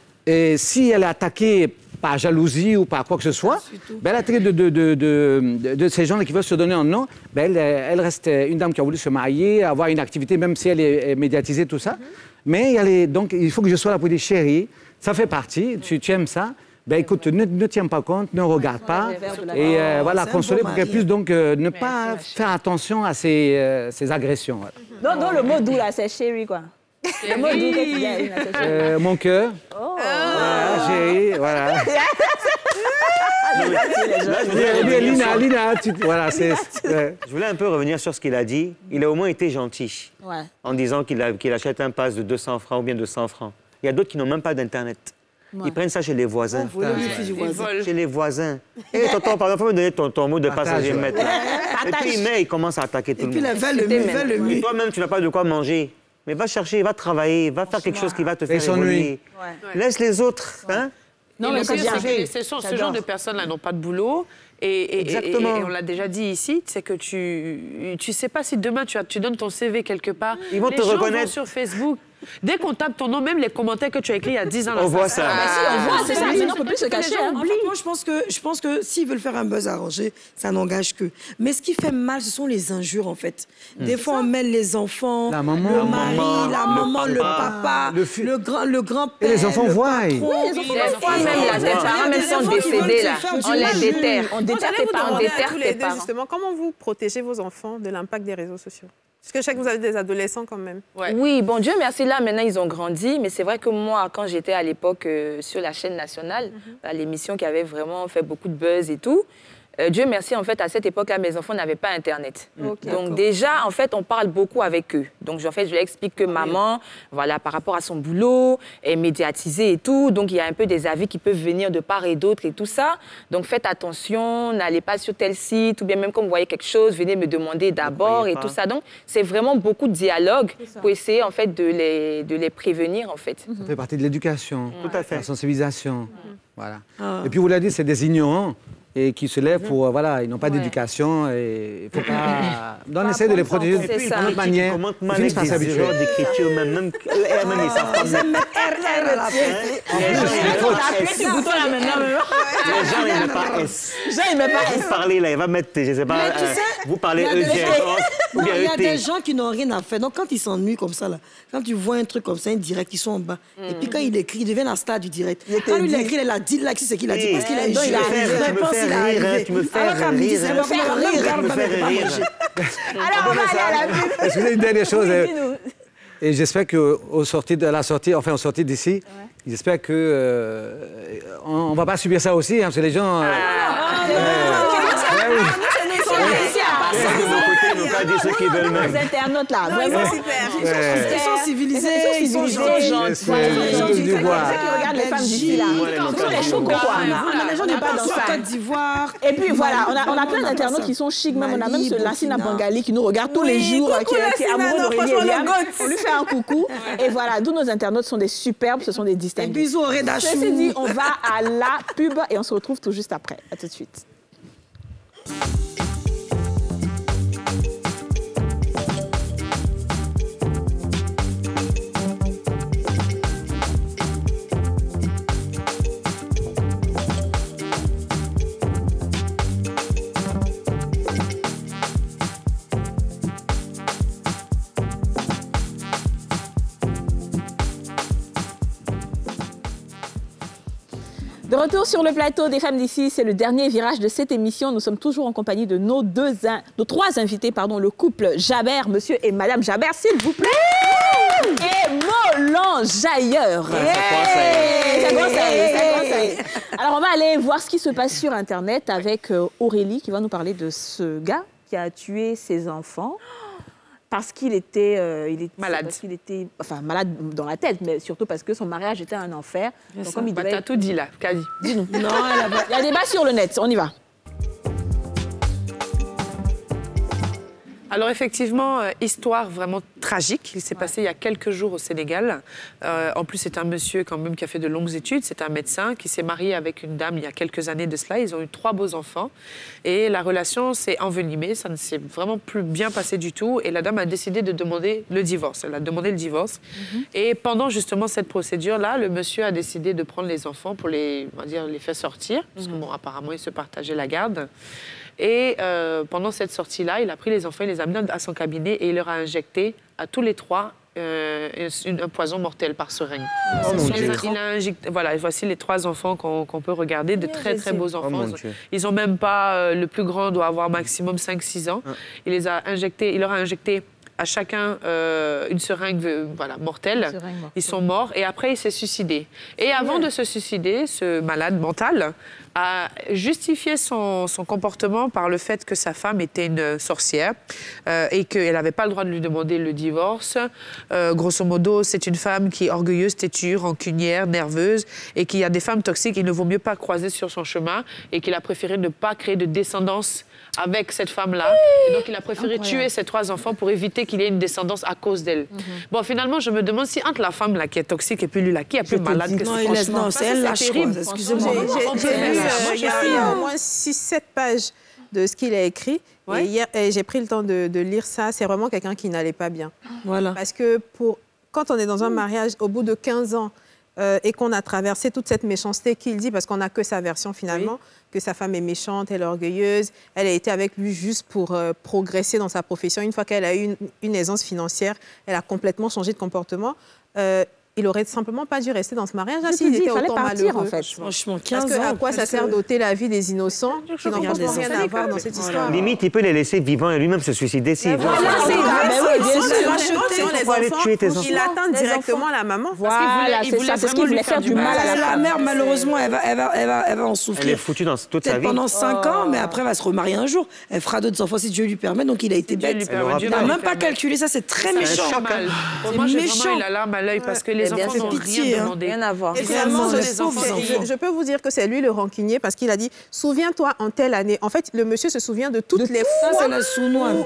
Speaker 10: si elle est attaquée par jalousie ou par quoi que ce soit, elle a traité de ces gens qui veulent se donner un nom, elle reste une dame qui a voulu se marier, avoir une activité, même si elle est médiatisée, tout ça. Mais donc, il faut que je sois là pour dire, chérie, ça fait partie, tu aimes ça, écoute, ne tiens pas compte, ne regarde pas, et voilà, consoler pour qu'elle puisse donc ne pas faire attention à ces agressions.
Speaker 1: Non, le mot doux, là, c'est chérie, quoi. Le mot doux, qu'est-ce qu'il y a?
Speaker 10: Mon cœur. Voilà, chérie, voilà. Lina, voilà,
Speaker 8: Je voulais un peu revenir sur ce qu'il a dit. Il a au moins été gentil en disant qu'il achète un pass de 200 francs ou bien de 100 francs. Il y a d'autres qui n'ont même pas d'Internet. Ils prennent ça chez les voisins. Chez les voisins. Et tonton, pardon, il faut me donner ton mot de passager maître. Et puis il commence à attaquer tout le monde.
Speaker 3: Et puis le mieux.
Speaker 8: Toi-même, tu n'as pas de quoi manger. Mais va chercher, va travailler, va faire quelque chose qui va te faire évoluer. Laisse les autres. Hein?
Speaker 2: Non, mais c'est bien. Ce genre de personnes-là n'ont pas de boulot. Et on l'a déjà dit ici, c'est que tu sais pas si demain tu donnes ton CV quelque part.
Speaker 8: Ils vont te reconnaître
Speaker 2: sur Facebook. Dès qu'on tape ton nom, même les commentaires que tu as écrits il y a 10 ans...
Speaker 8: On voit ça.
Speaker 1: On voit, c'est ça. Sinon, on ne peut plus se cacher.
Speaker 3: En fait, moi, je pense que s'ils veulent faire un buzz arrangé, ça n'engage que. Mais ce qui fait mal, ce sont les injures, en fait. Des fois, on mêle les enfants,
Speaker 10: la maman,
Speaker 3: le mari, la maman, le papa, le grand-père.
Speaker 10: Et les enfants voient.
Speaker 9: Oui, les enfants voient. Même les parents même sont décédés, là. On les déterre. On déterre tes parents, on déterre tes parents.
Speaker 4: Justement, comment vous protégez vos enfants de l'impact des réseaux sociaux? Parce que je sais que vous avez des adolescents quand même.
Speaker 9: Oui, bon Dieu merci, là, maintenant, ils ont grandi. Mais c'est vrai que moi, quand j'étais à l'époque sur la chaîne nationale, l'émission qui avait vraiment fait beaucoup de buzz et tout, Dieu merci, en fait, à cette époque-là, mes enfants n'avaient pas Internet. Donc déjà, en fait, on parle beaucoup avec eux. Donc, en fait, je leur explique que maman, voilà, par rapport à son boulot, est médiatisée et tout. Donc, il y a un peu des avis qui peuvent venir de part et d'autre et tout ça. Donc, faites attention, n'allez pas sur tel site, ou bien même quand vous voyez quelque chose, venez me demander d'abord et tout ça. Donc, c'est vraiment beaucoup de dialogue pour essayer, en fait, de les prévenir, en fait.
Speaker 10: Ça fait partie de l'éducation, la sensibilisation. Voilà. Et puis, vous l'avez dit, c'est des ignorants. Et qui se lèvent pour, voilà, ils n'ont pas d'éducation et il faut pas... On essaie de les protéger de notre manière.
Speaker 8: Ils finissent par s'habituer. D'écriture, même eux-mêmes, ils savent pas même.
Speaker 3: RR à la fin.
Speaker 1: Les
Speaker 8: gens n'aiment pas S. Vous parlez là, il va mettre, je sais pas, vous parlez EG, ou bien ET.
Speaker 3: Il y a des gens qui n'ont rien à faire. Donc, quand ils s'ennuient comme ça, là, quand tu vois un truc comme ça, un direct, ils sont en bas. Et puis, quand il écrit, il devient la star du direct. Quand lui, il écrit, il a dit là, c'est qu'il a dit. Parce qu'il a joué, il a arrivé.
Speaker 8: Tu me fais rire.
Speaker 1: Alors, on va aller à la pub.
Speaker 10: Excusez, une dernière chose. Et j'espère qu'au sortir d'ici, j'espère que on ne va pas subir ça aussi, hein, parce que les gens...
Speaker 8: De mon côté, nous pas dire ce qu'ils veulent même.
Speaker 1: Les internautes là, vraiment super.
Speaker 3: Ils sont civilisés, ils sont gentils.
Speaker 1: Ceux qui regardent les femmes d'ici là. Ils sont les chocos quoi. Les gens ne pas dans ça.
Speaker 3: Côte d'Ivoire.
Speaker 1: Et puis voilà, on a plein d'internautes qui sont chics, même on a même ce Lassina Bangali qui nous regarde tous les jours, qui est amoureux d'Aurélie Eliam. On lui fait un coucou. Et voilà, tous nos internautes sont des superbes, ce sont des distingués.
Speaker 3: Bisous au Redachou.
Speaker 1: Ceci dit, on va à la pub et on se retrouve tout juste après. À tout de suite. De retour sur le plateau des femmes d'ici, c'est le dernier virage de cette émission. Nous sommes toujours en compagnie de nos trois invités, le couple Jabert, monsieur et madame Jabert, s'il vous plaît. Et Molan Jailleur. Alors, on va aller voir ce qui se passe sur Internet avec Aurélie qui va nous parler de ce gars qui a tué ses enfants. Parce qu'il était malade. Parce qu'il était malade dans la tête, mais surtout parce que son mariage était un enfer.
Speaker 2: Donc, comme il devait... T'as tout dit là, Kadi.
Speaker 1: Dis-nous. Non, il y a des débat sur le net, on y va.
Speaker 2: Alors effectivement, histoire vraiment tragique. Il s'est passé il y a quelques jours au Sénégal. En plus, c'est un monsieur quand même qui a fait de longues études. C'est un médecin qui s'est marié avec une dame il y a quelques années de cela. Ils ont eu 3 beaux enfants. Et la relation s'est envenimée. Ça ne s'est vraiment plus bien passé du tout. Et la dame a décidé de demander le divorce. Elle a demandé le divorce. Et pendant justement cette procédure-là, le monsieur a décidé de prendre les enfants pour les faire sortir. Parce que bon, apparemment, ils se partageaient la garde. Et pendant cette sortie-là, il a pris les enfants, il les a amenés à son cabinet et il leur a injecté à tous les 3 un poison mortel par seringue. Il a injecté, voilà, voici les 3 enfants qu'on peut regarder, de très très beaux enfants. Ils n'ont même pas, le plus grand doit avoir maximum 5-6 ans. Il leur a injecté à chacun une seringue mortelle. Ils sont morts et après il s'est suicidé. Et avant de se suicider, ce malade mental a justifié son comportement par le fait que sa femme était une sorcière et qu'elle n'avait pas le droit de lui demander le divorce. Grosso modo, c'est une femme qui est orgueilleuse, têtue, rancunière, nerveuse et qu'il y a des femmes toxiques, il ne vaut mieux pas croiser sur son chemin et qu'il a préféré ne pas créer de descendance avec cette femme-là. Et donc, il a préféré tuer ses 3 enfants pour éviter qu'il y ait une descendance à cause d'elle. Bon, finalement, je me demande si entre la femme là, qui est toxique et puis lui là, qui est plus malade que ça.
Speaker 3: Non, c'est elle la chose. Excusez-moi.
Speaker 4: Il y a au moins 6-7 pages de ce qu'il a écrit. Ouais. Et hier, j'ai pris le temps de lire ça. C'est vraiment quelqu'un qui n'allait pas bien.
Speaker 3: Voilà.
Speaker 4: Parce que quand on est dans un mariage, au bout de 15 ans, et qu'on a traversé toute cette méchanceté qu'il dit, parce qu'on n'a que sa version finalement, que sa femme est méchante, elle est orgueilleuse, elle a été avec lui juste pour progresser dans sa profession. Une fois qu'elle a eu une aisance financière, elle a complètement changé de comportement. il aurait simplement pas dû rester dans ce mariage-là
Speaker 1: s'il était autant malheureux. En fait.
Speaker 3: Franchement, 15 ans.
Speaker 4: Parce que à quoi ça sert d'ôter la vie des innocents qui n'ont rien à voir dans cette histoire?
Speaker 8: Limite, il peut les laisser vivants et lui-même se suicider s'il veut.
Speaker 4: Il attend directement la maman.
Speaker 1: Voilà, c'est ça. C'est ce qu'il voulait faire du mal à
Speaker 3: la mère. Malheureusement, elle va en souffrir.
Speaker 8: Elle est foutue dans toute sa vie.
Speaker 3: Pendant 5 ans, mais après, elle va se remarier un jour. Elle fera d'autres enfants si Dieu lui permet. Donc, il a été bête. Il n'a même pas calculé ça. C'est très méchant.
Speaker 2: Pour moi, j'ai vraiment eu la larme à l'œil parce que les enfants n'ont rien demandé.
Speaker 9: Rien à voir.
Speaker 4: Et finalement, je peux vous dire que c'est lui le rancunier parce qu'il a dit « Souviens-toi en telle année ». En fait, le monsieur se souvient de toutes les fois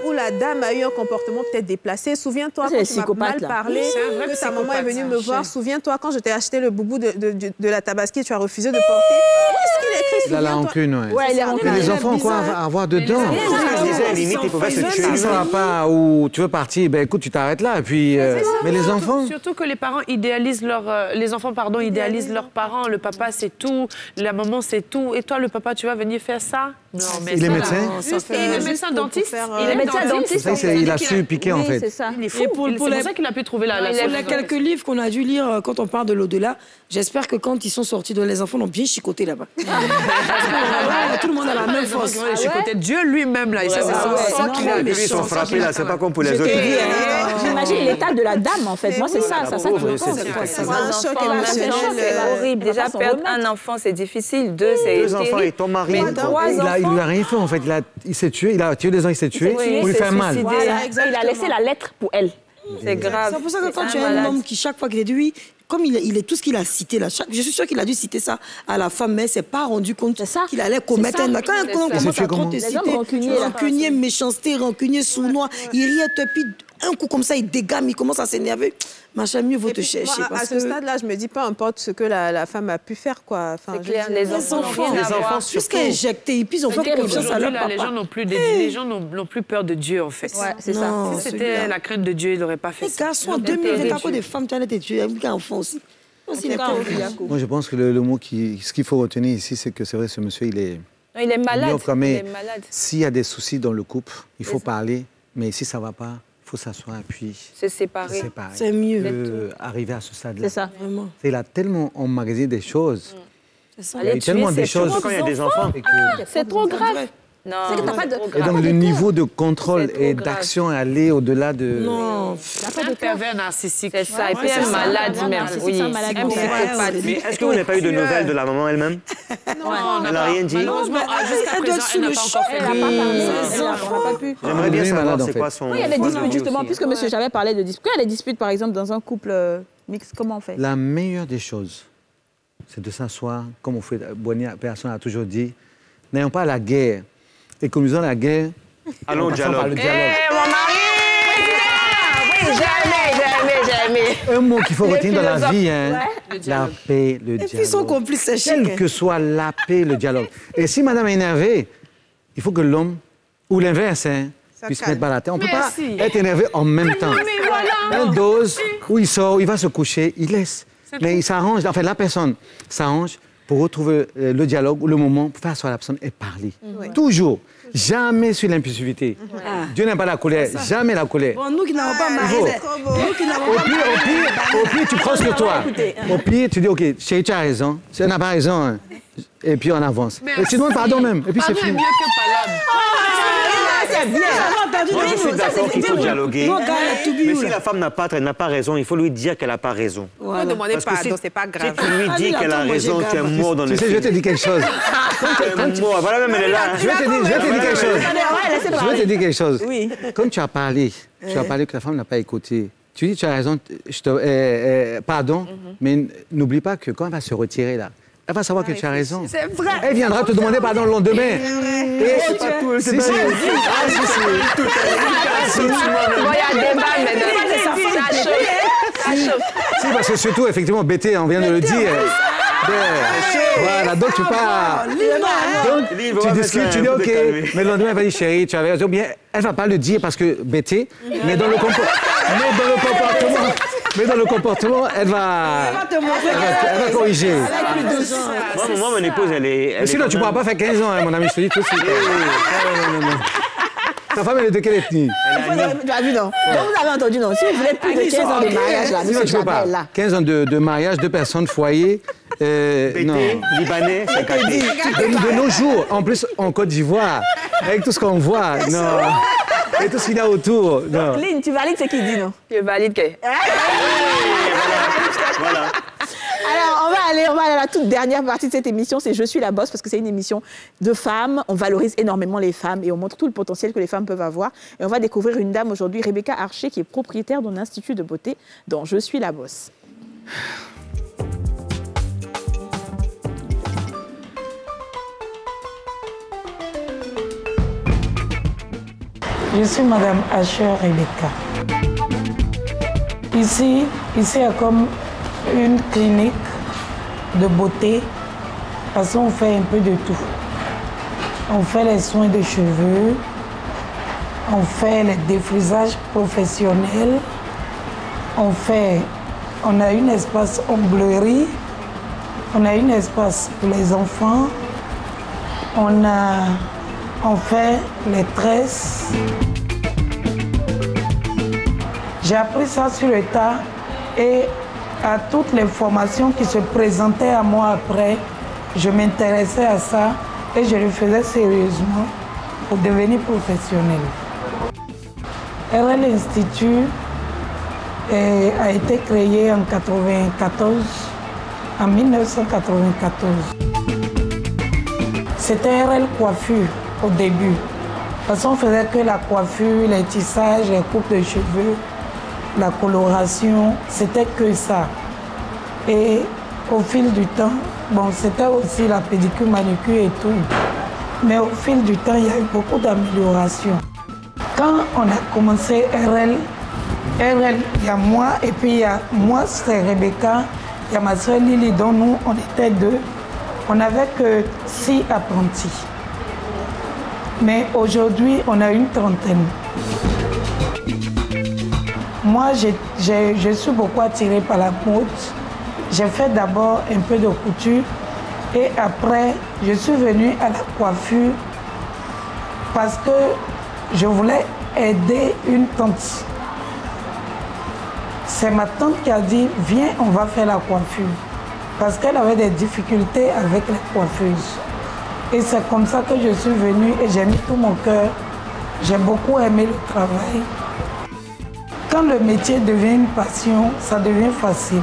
Speaker 4: où la dame a eu un comportement peut-être déplacé. Souviens-toi quand tu m'as mal parlé, que ta maman est venue me voir. Souviens-toi quand je t'ai acheté le boubou de la Tabaski et tu as refusé de porter. Qu'est-ce qu'il écrit?
Speaker 10: Il a la rancune,
Speaker 1: ouais, il est rancune.
Speaker 10: Les enfants, quoi, avoir dedans.
Speaker 8: Limite, il pouvait se tuer.
Speaker 10: Si ça va pas ou tu veux partir, ben écoute, tu t'arrêtes là. Et puis, mais les enfants...
Speaker 2: Surtout que les parents idéalisent les enfants, idéalisent leurs parents. Le papa, c'est tout. La maman, c'est tout. Et toi, le papa, tu vas venir faire ça? Non, mais
Speaker 10: il est médecin?
Speaker 2: Il est médecin dentiste.
Speaker 1: Il est médecin dentiste.
Speaker 10: Il a su piquer, en fait.
Speaker 1: C'est ça.
Speaker 2: Il est fou. C'est pour ça qu'il a pu trouver la solution.
Speaker 3: Les quelques livres qu'on a dû lire quand on parle de l'au-delà, j'espère que quand ils sont sortis, les enfants l'ont bien chicoté là-bas. Tout le monde a la même force.
Speaker 2: Chicoté Dieu lui-même, là.
Speaker 8: Ils sont frappés, là. C'est pas comme pour les autres.
Speaker 1: J'imagine l'état de la dame, en fait. Moi, c'est ça.
Speaker 9: C'est un choc horrible. Déjà, perdre un enfant, c'est difficile. Deux
Speaker 8: enfants et ton mari.
Speaker 10: Il lui a rien fait, en fait. Il s'est tué. Il a tué des gens, il s'est tué pour lui faire mal.
Speaker 1: Il a laissé la lettre pour elle.
Speaker 9: C'est grave.
Speaker 3: C'est pour ça que quand tu as un homme qui, chaque fois qu'il est dit, comme il est tout ce qu'il a cité là, je suis sûre qu'il a dû citer ça à la femme, mais il ne s'est pas rendu compte qu'il allait commettre un acte. Quand on commence à trop te citer, rancunier, méchanceté, rancunier, sournois, il rit, te pide un coup comme ça, il dégamme, il commence à s'énerver. Machin, mieux vaut te chercher.
Speaker 4: À ce stade-là, je me dis, peu importe ce que la femme a pu faire, quoi.
Speaker 9: Enfin, c'est clair, les enfants
Speaker 3: jusqu'à injecter, et puis ils ont fait confiance à leur papa.
Speaker 2: Les gens n'ont plus peur de Dieu, en fait.
Speaker 1: Ouais, c'est ça.
Speaker 2: Si c'était la crainte de Dieu, il n'aurait pas fait ça.
Speaker 3: Les garçons, en 2020, à cause des femmes, tu allais te tuer, un enfant aussi.
Speaker 10: Moi, je pense que le mot ce qu'il faut retenir ici, c'est que c'est vrai, ce monsieur, il est
Speaker 9: malade.
Speaker 10: Mais s'il y a des soucis dans le couple, il faut parler. Mais si ça ne va pas, il faut s'asseoir et puis...
Speaker 9: Se séparer.
Speaker 3: C'est mieux.
Speaker 10: Arriver à ce stade-là.
Speaker 1: C'est ça,
Speaker 3: vraiment.
Speaker 10: Il a tellement emmagasiné des choses.
Speaker 3: C'est ça.
Speaker 10: Il y a tellement des choses.
Speaker 8: Quand il y a des enfants.
Speaker 1: C'est trop grave.
Speaker 9: Non.
Speaker 10: Et donc, le niveau de contrôle et d'action est allé au-delà de...
Speaker 3: Non.
Speaker 2: Il n'y a pas de pervers narcissique.
Speaker 9: C'est ça. Et puis, elle est malade même. Oui.
Speaker 8: Mais est-ce que vous n'avez pas eu de nouvelles de la maman elle-même?
Speaker 2: Non.
Speaker 8: Elle n'a rien dit?
Speaker 2: Malheureusement, jusqu'à présent, elle n'a pas encore fait.
Speaker 1: Elle n'a pas parlé. Elle n'a pas pu.
Speaker 8: J'aimerais bien savoir c'est quoi son...
Speaker 1: Il y a des disputes, justement, puisque monsieur j'avais parlé de disputes. Il y a des disputes, par exemple, dans un couple mixte, comment on fait?
Speaker 10: La meilleure des choses, c'est de s'asseoir, comme on fait, personne a toujours dit, n'ayons pas la guerre. Économisons la guerre.
Speaker 8: Allons au dialogue.
Speaker 9: Mon mari! Oui, jamais.
Speaker 10: Un mot qu'il faut retenir dans la vie, hein, la paix, le dialogue.
Speaker 3: Et puis ils sont complices, c'est chic.
Speaker 10: Quelle que soit la paix, le dialogue. Et si madame est énervée, il faut que l'homme, ou l'inverse, puisse mettre bas la tête. On ne peut pas être énervé en même temps. Un dose où il sort, il va se coucher, il laisse. Mais il s'arrange, enfin la personne s'arrange pour retrouver le dialogue ou le moment pour faire asseoir la personne et parler. Toujours. Jamais sur l'impulsivité. Dieu n'aime pas la colère. Jamais la colère.
Speaker 3: Bon, nous qui n'avons pas marié.
Speaker 10: Au pire, tu prends ce que toi. Au pire, tu dis, OK, chérie, tu as raison. Tu n'as pas raison. Hein. Et puis on avance. Et tu demandes pardon même. Et puis c'est fini.
Speaker 2: Mieux que pardon.
Speaker 1: C'est bien.
Speaker 8: Moi, je suis d'accord qu'il faut dialoguer. Mais si la femme n'a pas raison, il faut lui dire qu'elle n'a pas raison.
Speaker 4: Ne demandez pardon, c'est pas grave.
Speaker 8: Si tu lui dis qu'elle a raison, tu es mort dans le film.
Speaker 10: Tu sais, je te dis quelque chose.
Speaker 8: Voilà, même elle est là.
Speaker 10: Je vais te dire quelque chose. Je vais te dire quelque chose. Quand tu as parlé que la femme n'a pas écouté, tu dis tu as raison, pardon, mais n'oublie pas que quand elle va se retirer là, elle va savoir que tu as raison.
Speaker 1: C'est vrai.
Speaker 10: Elle viendra te demander pardon le lendemain.
Speaker 8: C'est pas tout. C'est pas tout.
Speaker 9: Il y a un débat maintenant. Ça chauffe.
Speaker 10: Si, parce que surtout, effectivement, Bété, on vient de le dire. Voilà, donc tu pars. Donc, tu discutes, tu dis OK. Mais le lendemain, elle va dire chérie, tu avais raison. Bien, elle ne va pas le dire parce que Bété, mais dans le comportement, elle va corriger.
Speaker 8: Moi, mon épouse, elle est...
Speaker 10: Mais sinon, tu ne pourras pas faire 15 ans, mon ami, je te dis tout de suite. Ta femme, elle est de quelle ethnie?
Speaker 1: Tu as vu, non? Vous avez entendu, non? Si vous voulez plus de 15 ans de mariage, là,
Speaker 10: sinon, tu peux pas. 15 ans de mariage, 2 personnes, foyer.
Speaker 8: Non. Libanais, c'est caché.
Speaker 10: De nos jours, en plus, en Côte d'Ivoire, avec tout ce qu'on voit, non. Et tout ce qu'il y a autour.
Speaker 1: Donc, Lynn, tu valides ce qu'il dit, non?
Speaker 9: Je valide que...
Speaker 8: Voilà.
Speaker 1: Alors, on va aller à la toute dernière partie de cette émission, c'est Je suis la boss, parce que c'est une émission de femmes. On valorise énormément les femmes et on montre tout le potentiel que les femmes peuvent avoir. Et on va découvrir une dame aujourd'hui, Rebecca Archer, qui est propriétaire d'un institut de beauté dont Je suis la boss.
Speaker 11: Je suis Madame Archer Rebecca. Ici, il y a comme une clinique de beauté parce qu'on fait un peu de tout. On fait les soins de cheveux, on fait les défrisages professionnels, on a un espace onglerie, on a un espace pour les enfants, on fait les tresses. J'ai appris ça sur le tas et à toutes les formations qui se présentaient à moi après, je m'intéressais à ça et je le faisais sérieusement pour devenir professionnelle. RL Institut a été créé en 1994. C'était RL Coiffure au début. Parce qu'on faisait que la coiffure, les tissages, les coupes de cheveux, la coloration, c'était que ça. Et au fil du temps, bon, c'était aussi la pédicure, manucure et tout. Mais au fil du temps, il y a eu beaucoup d'améliorations. Quand on a commencé RL, il y a moi, et puis il y a moi, c'est Rebecca, il y a ma soeur Lily, dont nous, on était 2. On n'avait que 6 apprentis. Mais aujourd'hui, on a une trentaine. Moi, je suis beaucoup attirée par la mode. J'ai fait d'abord un peu de couture et après, je suis venue à la coiffure parce que je voulais aider une tante. C'est ma tante qui a dit, viens, on va faire la coiffure. Parce qu'elle avait des difficultés avec les coiffeuses. Et c'est comme ça que je suis venue et j'ai mis tout mon cœur. J'ai beaucoup aimé le travail. Quand le métier devient une passion, ça devient facile.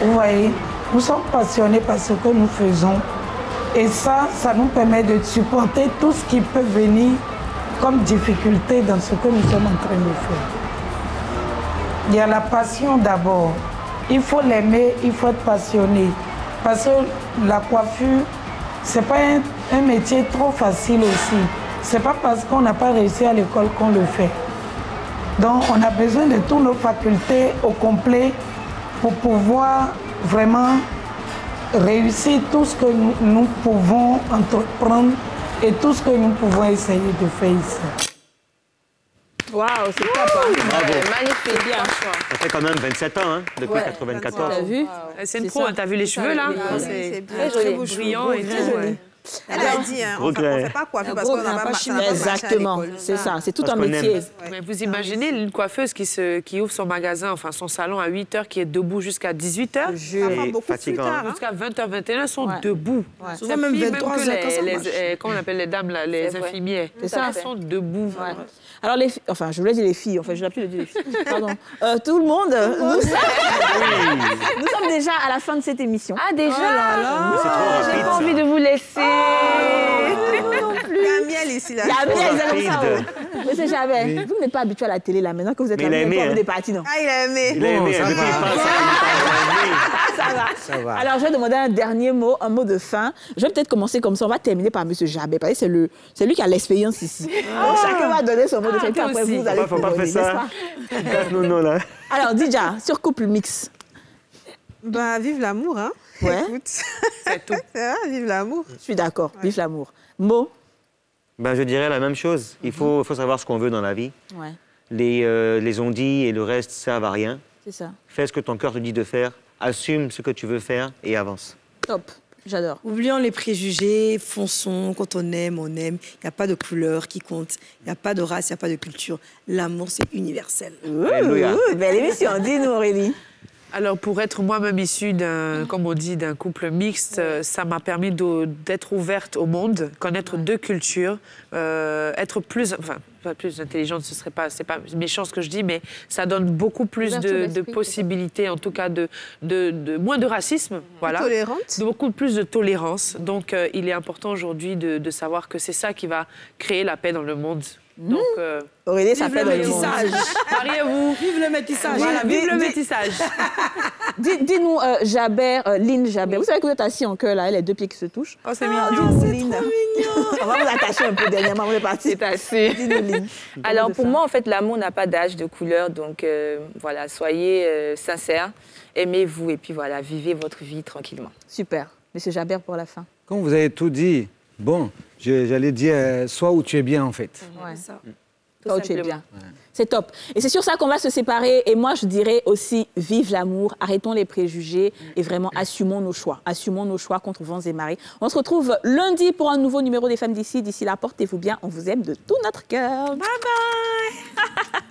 Speaker 11: Vous voyez, nous sommes passionnés par ce que nous faisons. Et ça nous permet de supporter tout ce qui peut venir comme difficulté dans ce que nous sommes en train de faire. Il y a la passion d'abord. Il faut l'aimer, il faut être passionné. Parce que la coiffure, ce n'est pas un métier trop facile aussi. Ce n'est pas parce qu'on n'a pas réussi à l'école qu'on le fait. Donc, on a besoin de toutes nos facultés au complet pour pouvoir vraiment réussir tout ce que nous pouvons entreprendre et tout ce que nous pouvons essayer de faire ici.
Speaker 1: Waouh, c'est top, hein?
Speaker 8: Bravo.
Speaker 9: Magnifique, bien.
Speaker 8: Ça fait quand même 27 ans, hein, depuis 1994.
Speaker 1: T'as vu?
Speaker 2: C'est une pro, t'as vu les cheveux, là?
Speaker 4: C'est
Speaker 9: très joli.
Speaker 2: Brillant et très joli.
Speaker 4: Elle a dit, hein, on ne fait pas coiffure parce qu'on n'a pas marché.
Speaker 1: Exactement, c'est ça, c'est tout un métier.
Speaker 2: Mais vous imaginez une coiffeuse qui ouvre son magasin, enfin son salon à 8 h, qui est debout jusqu'à 18 h.
Speaker 8: C'est fatigant.
Speaker 2: Jusqu'à 20 h, 21 h, sont debout.
Speaker 3: Ouais. Souvent même 23 h.
Speaker 2: Comment on appelle les dames, là, les infirmières?
Speaker 1: C'est ça.
Speaker 2: Elles sont debout.
Speaker 1: Ouais. Alors, je voulais dire les filles, enfin, je n'ai plus de dire les filles. Pardon. Tout le monde, nous sommes déjà à la fin de cette émission.
Speaker 9: Ah, déjà?
Speaker 8: J'ai
Speaker 9: pas envie de vous laisser.
Speaker 1: Non plus.
Speaker 4: Il y a un miel ici, là.
Speaker 1: Il y a un miel, ils aiment ça. Mais c'est jamais. Vous n'êtes pas habitué à la télé, là. Maintenant que vous êtes là, vous n'êtes pas envie de partir, non?
Speaker 4: Ah, il a aimé.
Speaker 8: Il a aimé.
Speaker 1: Ça va. Alors, je vais demander un dernier mot, un mot de fin. Je vais peut-être commencer comme ça. On va terminer par M. Jabé. Parce que c'est lui qui a l'expérience ici. Donc, chacun va donner son mot de fin. Puis après, vous allez
Speaker 8: faut pas faire ça. Non, là.
Speaker 1: Alors, Dija, sur couple mix.
Speaker 4: Bah, vive l'amour, hein.
Speaker 1: Ouais.
Speaker 4: Écoute,
Speaker 2: c'est tout.
Speaker 4: Vive l'amour.
Speaker 1: Je suis d'accord. Ouais. Vive l'amour. Mo?
Speaker 8: Ben, je dirais la même chose. Il faut savoir ce qu'on veut dans la vie.
Speaker 1: Ouais.
Speaker 8: Les on-dit et le reste servent à rien.
Speaker 1: C'est ça.
Speaker 8: Fais ce que ton cœur te dit de faire. Assume ce que tu veux faire et avance.
Speaker 1: Top. J'adore.
Speaker 3: Oublions les préjugés, fonçons, quand on aime, on aime. Il n'y a pas de couleur qui compte, il n'y a pas de race, il n'y a pas de culture. L'amour, c'est universel.
Speaker 1: Belle émission, dis-nous Aurélie.
Speaker 2: Alors, pour être moi-même issue comme on dit, d'un couple mixte, ça m'a permis d'être ouverte au monde, connaître deux cultures, être plus, enfin, pas plus intelligente, c'est pas méchant ce que je dis, mais ça donne beaucoup plus de possibilités, en tout cas moins de racisme, voilà.
Speaker 4: Tolérante.
Speaker 2: Beaucoup plus de tolérance. Donc, il est important aujourd'hui de savoir que c'est ça qui va créer la paix dans le monde. Donc,
Speaker 1: Aurélie, ça fait le métissage.
Speaker 2: Mariez-vous.
Speaker 3: Vive le métissage.
Speaker 2: Voilà, vive le métissage.
Speaker 1: Dis-nous, Lynn Jabert, vous savez que vous êtes assis en cœur, là, les deux pieds qui se touchent.
Speaker 2: Oh, c'est mignon.
Speaker 1: C'est trop mignon. On va vous attacher un peu dernièrement, on est parti.
Speaker 2: C'est assez.
Speaker 1: Dis-nous, Lynn.
Speaker 9: Alors, pour moi, en fait, l'amour n'a pas d'âge, de couleur. Donc, voilà, soyez sincères, aimez-vous et puis voilà, vivez votre vie tranquillement.
Speaker 1: Super. Monsieur Jabert, pour la fin.
Speaker 10: Quand vous avez tout dit, bon, j'allais dire, sois où tu es bien, en fait.
Speaker 1: Ouais. Ça. Toi où tu es bien. Ouais. C'est top. Et c'est sur ça qu'on va se séparer. Et moi, je dirais aussi, vive l'amour, arrêtons les préjugés et vraiment assumons nos choix. Assumons nos choix contre vents et marées. On se retrouve lundi pour un nouveau numéro des Femmes d'ici. D'ici là, portez-vous bien. On vous aime de tout notre cœur. Bye bye.